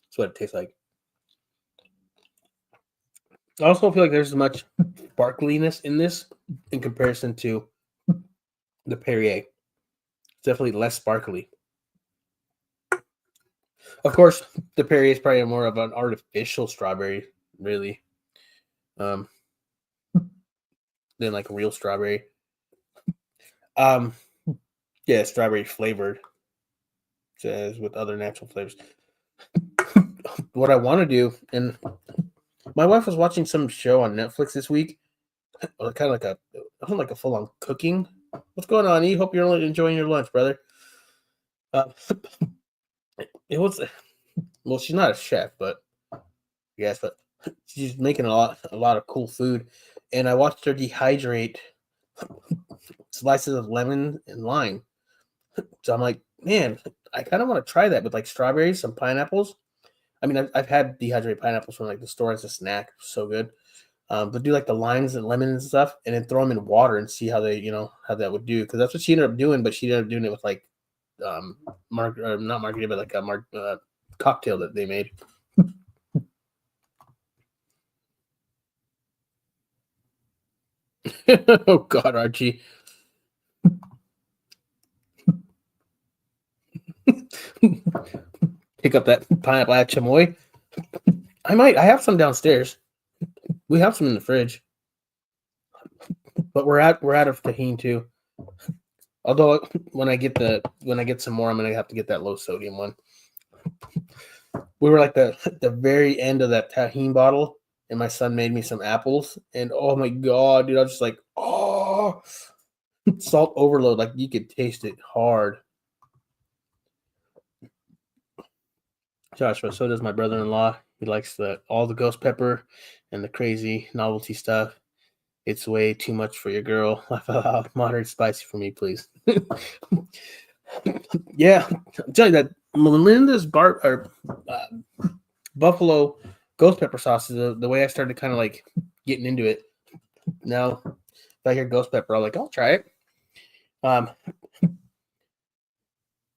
That's what it tastes like. I also feel like there's as much sparkliness in this in comparison to the Perrier. definitely less sparkly. Of course, the Perrier is probably more of an artificial strawberry, really, um, than like real strawberry. Um, yeah, strawberry flavored, as with other natural flavors. What I want to do, and my wife was watching some show on Netflix this week, kind of like a full on cooking. What's going on, E? Hope you're enjoying your lunch, brother. Uh, it was well, she's not a chef, but yes, but she's making a lot of cool food, and I watched her dehydrate slices of lemon and lime. So I'm like, man, I kind of want to try that with like strawberries, some pineapples. I mean, I've had dehydrated pineapples from like the store as a snack, so good. But do like the limes and lemons and stuff, and then throw them in water and see how how that would do. Because that's what she ended up doing, but she ended up doing it with like not margarita, but like a cocktail that they made. Oh God, Archie. Pick up that pineapple at chamoy. I have some downstairs. We have some in the fridge, but we're out of tahini too. Although when I get some more, I'm gonna have to get that low sodium one. We were like the very end of that tahini bottle, and my son made me some apples, and oh my God, dude, I was just like, oh, salt overload, like you could taste it hard. Joshua, so does my brother-in-law. He likes all the ghost pepper and the crazy novelty stuff. It's way too much for your girl. Laugh out loud. Moderate spicy for me, please. Yeah, I'll tell you that Melinda's buffalo ghost pepper sauce is the way I started kind of like getting into it. Now, if I hear ghost pepper, I'm like, I'll try it.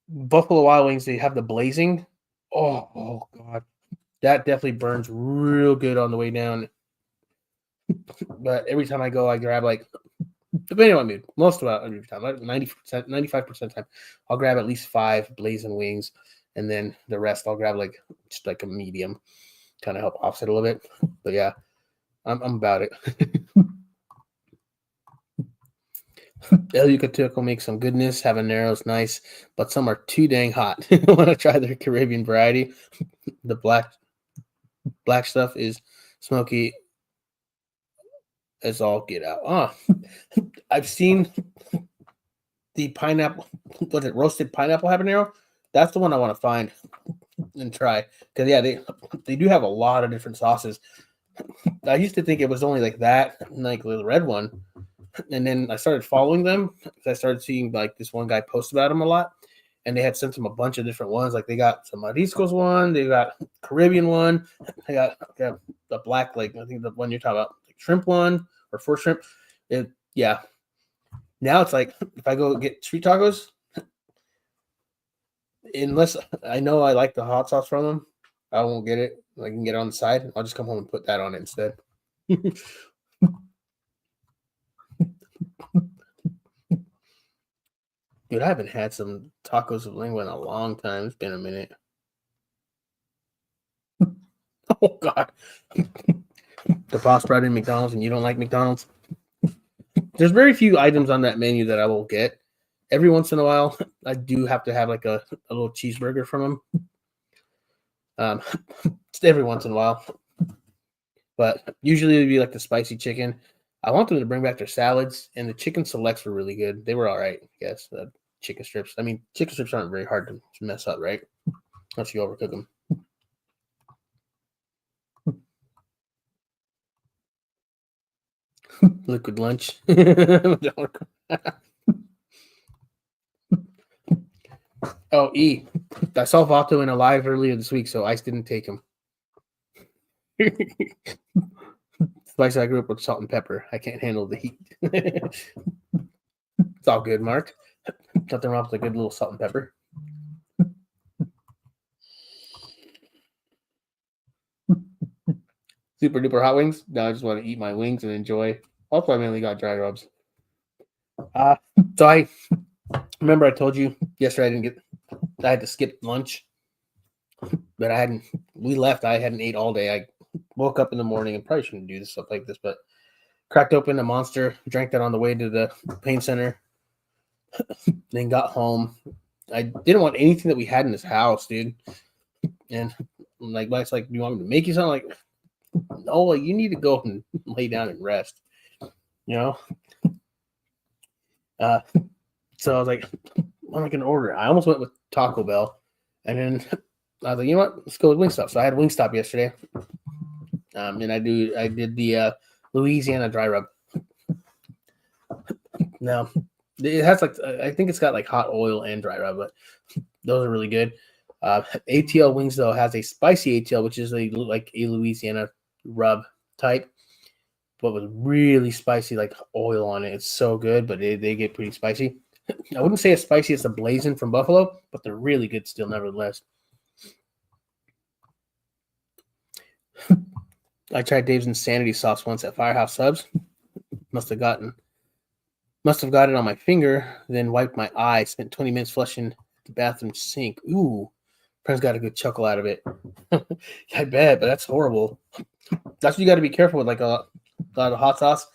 Buffalo Wild Wings, they have the blazing. Oh God, that definitely burns real good on the way down. But every time I go, I grab like, depending on my mood, most of the time, 90%, 95% of the time, I'll grab at least 5 blazing wings, and then the rest I'll grab like just like a medium, kind of help offset a little bit. But yeah, I'm about it. El Yucateco makes some goodness. Habanero's nice, but some are too dang hot. Want to try their Caribbean variety? The black stuff is smoky as all get out. I've seen the pineapple. Was it roasted pineapple habanero? That's the one I want to find and try. Because yeah, they do have a lot of different sauces. I used to think it was only like that, like the red one, and then I started following them because I started seeing like this one guy post about them a lot, and they had sent him a bunch of different ones. Like they got some Mariscos one, they got Caribbean one, they got the black, like I think the one you're talking about, like shrimp one or for shrimp. Yeah. Now it's like if I go get street tacos, unless I know I like the hot sauce from them, I won't get it. I can get it on the side. I'll just come home and put that on it instead. Dude, I haven't had some tacos of lengua in a long time. It's been a minute. Oh God. The pasta bread in McDonald's and you don't like McDonald's? There's very few items on that menu that I will get. Every once in a while, I do have to have like a little cheeseburger from them. Just every once in a while. But usually it'd be like the spicy chicken. I want them to bring back their salads, and the chicken selects were really good. They were all right, I guess. The chicken strips. I mean, chicken strips aren't very hard to mess up, right? Once you overcook them. Liquid lunch. Oh, E. I saw Vato in a live earlier this week, so Ice didn't take him. Spice, I grew up with salt and pepper. I can't handle the heat. It's all good, Mark. Nothing wrong with a good little salt and pepper. Super duper hot wings. No, I just want to eat my wings and enjoy. Also, I mainly got dry rubs. So Remember I told you yesterday I had to skip lunch, but we left. I hadn't ate all day. I woke up in the morning and probably shouldn't do stuff like this, but cracked open a Monster, drank that on the way to the pain center, then got home. I didn't want anything that we had in this house, dude. And like, Mike's like, do you want me to make you something? Like, no, like, you need to go and lay down and rest, you know? So I was like, what am I going to order? I almost went with Taco Bell. And then I was like, you know what? Let's go with Wingstop. So I had Wingstop yesterday. And I did the Louisiana dry rub. Now, it has like, I think it's got like hot oil and dry rub, but those are really good. ATL Wings, though, has a spicy ATL, which is like a Louisiana rub type, but with really spicy like oil on it. It's so good, but they get pretty spicy. I wouldn't say as spicy as the Blazing from Buffalo, but they're really good still, nevertheless. I tried Dave's Insanity sauce once at Firehouse Subs. Must have got it on my finger, then wiped my eye. Spent 20 minutes flushing the bathroom sink. Ooh, friends got a good chuckle out of it. I bet, but that's horrible. That's what you got to be careful with, like a lot of hot sauce.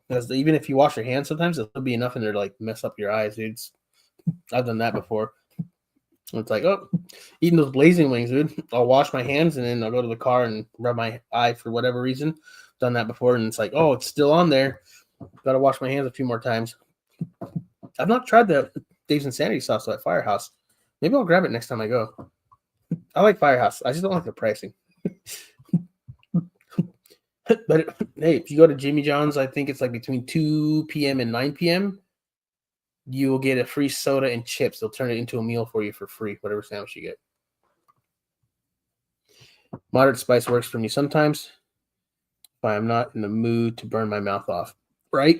Because even if you wash your hands, sometimes there'll be enough in there to like mess up your eyes, dude. I've done that before. It's like, oh, eating those Blazing Wings, dude. I'll wash my hands and then I'll go to the car and rub my eye for whatever reason. Done that before, and it's like, oh, it's still on there. Got to wash my hands a few more times. I've not tried the Dave's Insanity sauce at Firehouse. Maybe I'll grab it next time I go. I like Firehouse. I just don't like the pricing. But hey, if you go to Jimmy John's, I think it's like between 2 p.m. and 9 p.m., you will get a free soda and chips. They'll turn it into a meal for you for free, whatever sandwich you get. Moderate spice works for me sometimes, but I'm not in the mood to burn my mouth off. Right?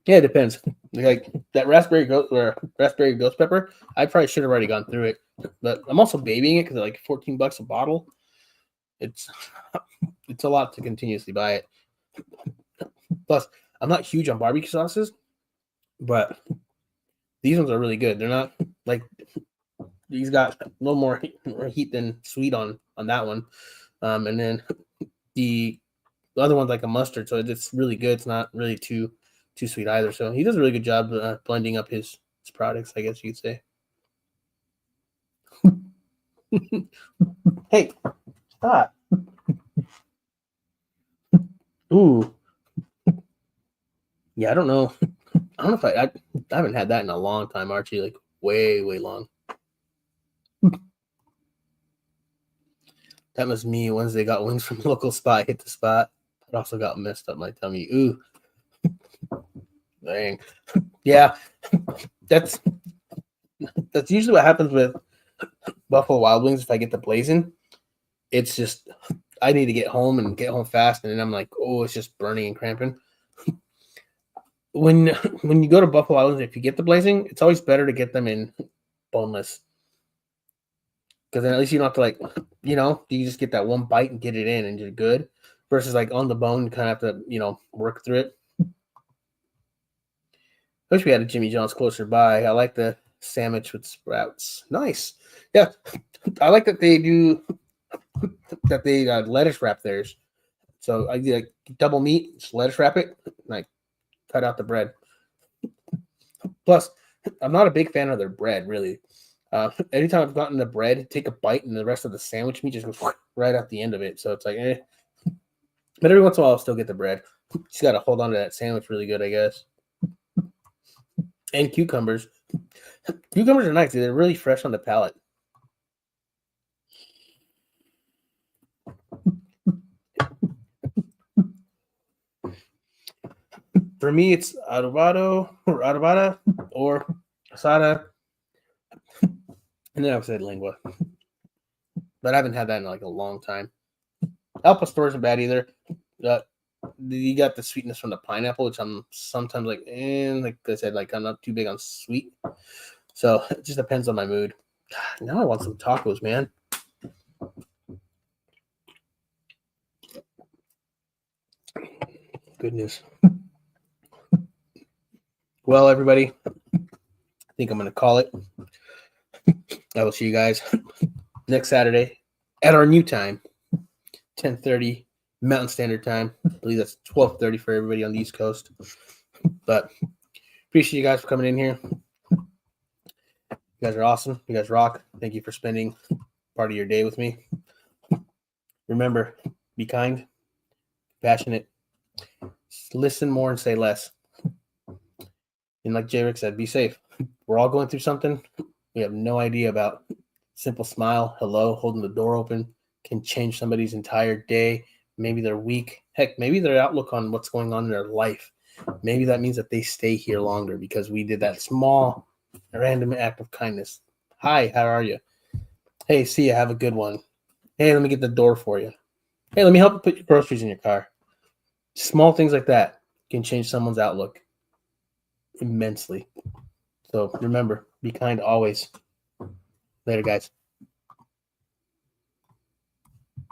Yeah, it depends. Like that raspberry ghost pepper, I probably should have already gone through it. But I'm also babying it because they're like $14 a bottle. It's a lot to continuously buy it. Plus, I'm not huge on barbecue sauces, but these ones are really good. They're not like these got a little more heat than sweet on that one. And then the other one's like a mustard, so it's really good. It's not really too sweet either. So he does a really good job blending up his products, I guess you could say. Hey, stop. Ooh. Yeah, I don't know. I don't know if I haven't had that in a long time, Archie. Like way, way long. That was me. Wednesday got wings from a local spot. Hit the spot. It also got messed up my tummy. Ooh. Dang. Yeah. That's usually what happens with Buffalo Wild Wings if I get the Blazing. It's just I need to get home and get home fast, and then I'm like, oh, it's just burning and cramping. When you go to Buffalo Wild Wings, if you get the Blazing, it's always better to get them in boneless. Because then at least you don't have to like, you just get that one bite and get it in and you're good. Versus like on the bone, you kind of have to, work through it. I wish we had a Jimmy John's closer by. I like the sandwich with sprouts. Nice. Yeah. I like that they do lettuce wrap theirs. So I do like double meat, just lettuce wrap it, like cut out the bread. Plus, I'm not a big fan of their bread, really. Anytime I've gotten the bread, take a bite, and the rest of the sandwich meat just goes right at the end of it. So it's like, eh. But every once in a while, I'll still get the bread. Just got to hold on to that sandwich really good, I guess. And cucumbers. Cucumbers are nice. They're really fresh on the palate. For me, it's adobado or asada. And then I've said lingua. But I haven't had that in like a long time. Al pastor isn't bad either. You got the sweetness from the pineapple, which I'm sometimes like, like I said, like I'm not too big on sweet. So it just depends on my mood. God, now I want some tacos, man. Goodness. Well, everybody, I think I'm going to call it. I will see you guys next Saturday at our new time, 10:30 Mountain Standard Time. I believe that's 12:30 for everybody on the East Coast. But appreciate you guys for coming in here. You guys are awesome. You guys rock. Thank you for spending part of your day with me. Remember, be kind, passionate, listen more and say less. And like J. Rick said, be safe. We're all going through something we have no idea about. Simple smile, hello, holding the door open can change somebody's entire day, maybe their week, heck, maybe their outlook on what's going on in their life. Maybe that means that they stay here longer because we did that small, random act of kindness. Hi, how are you? Hey, see you. Have a good one. Hey, let me get the door for you. Hey, let me help you put your groceries in your car. Small things like that can change someone's outlook immensely. So remember, be kind always. Later, guys.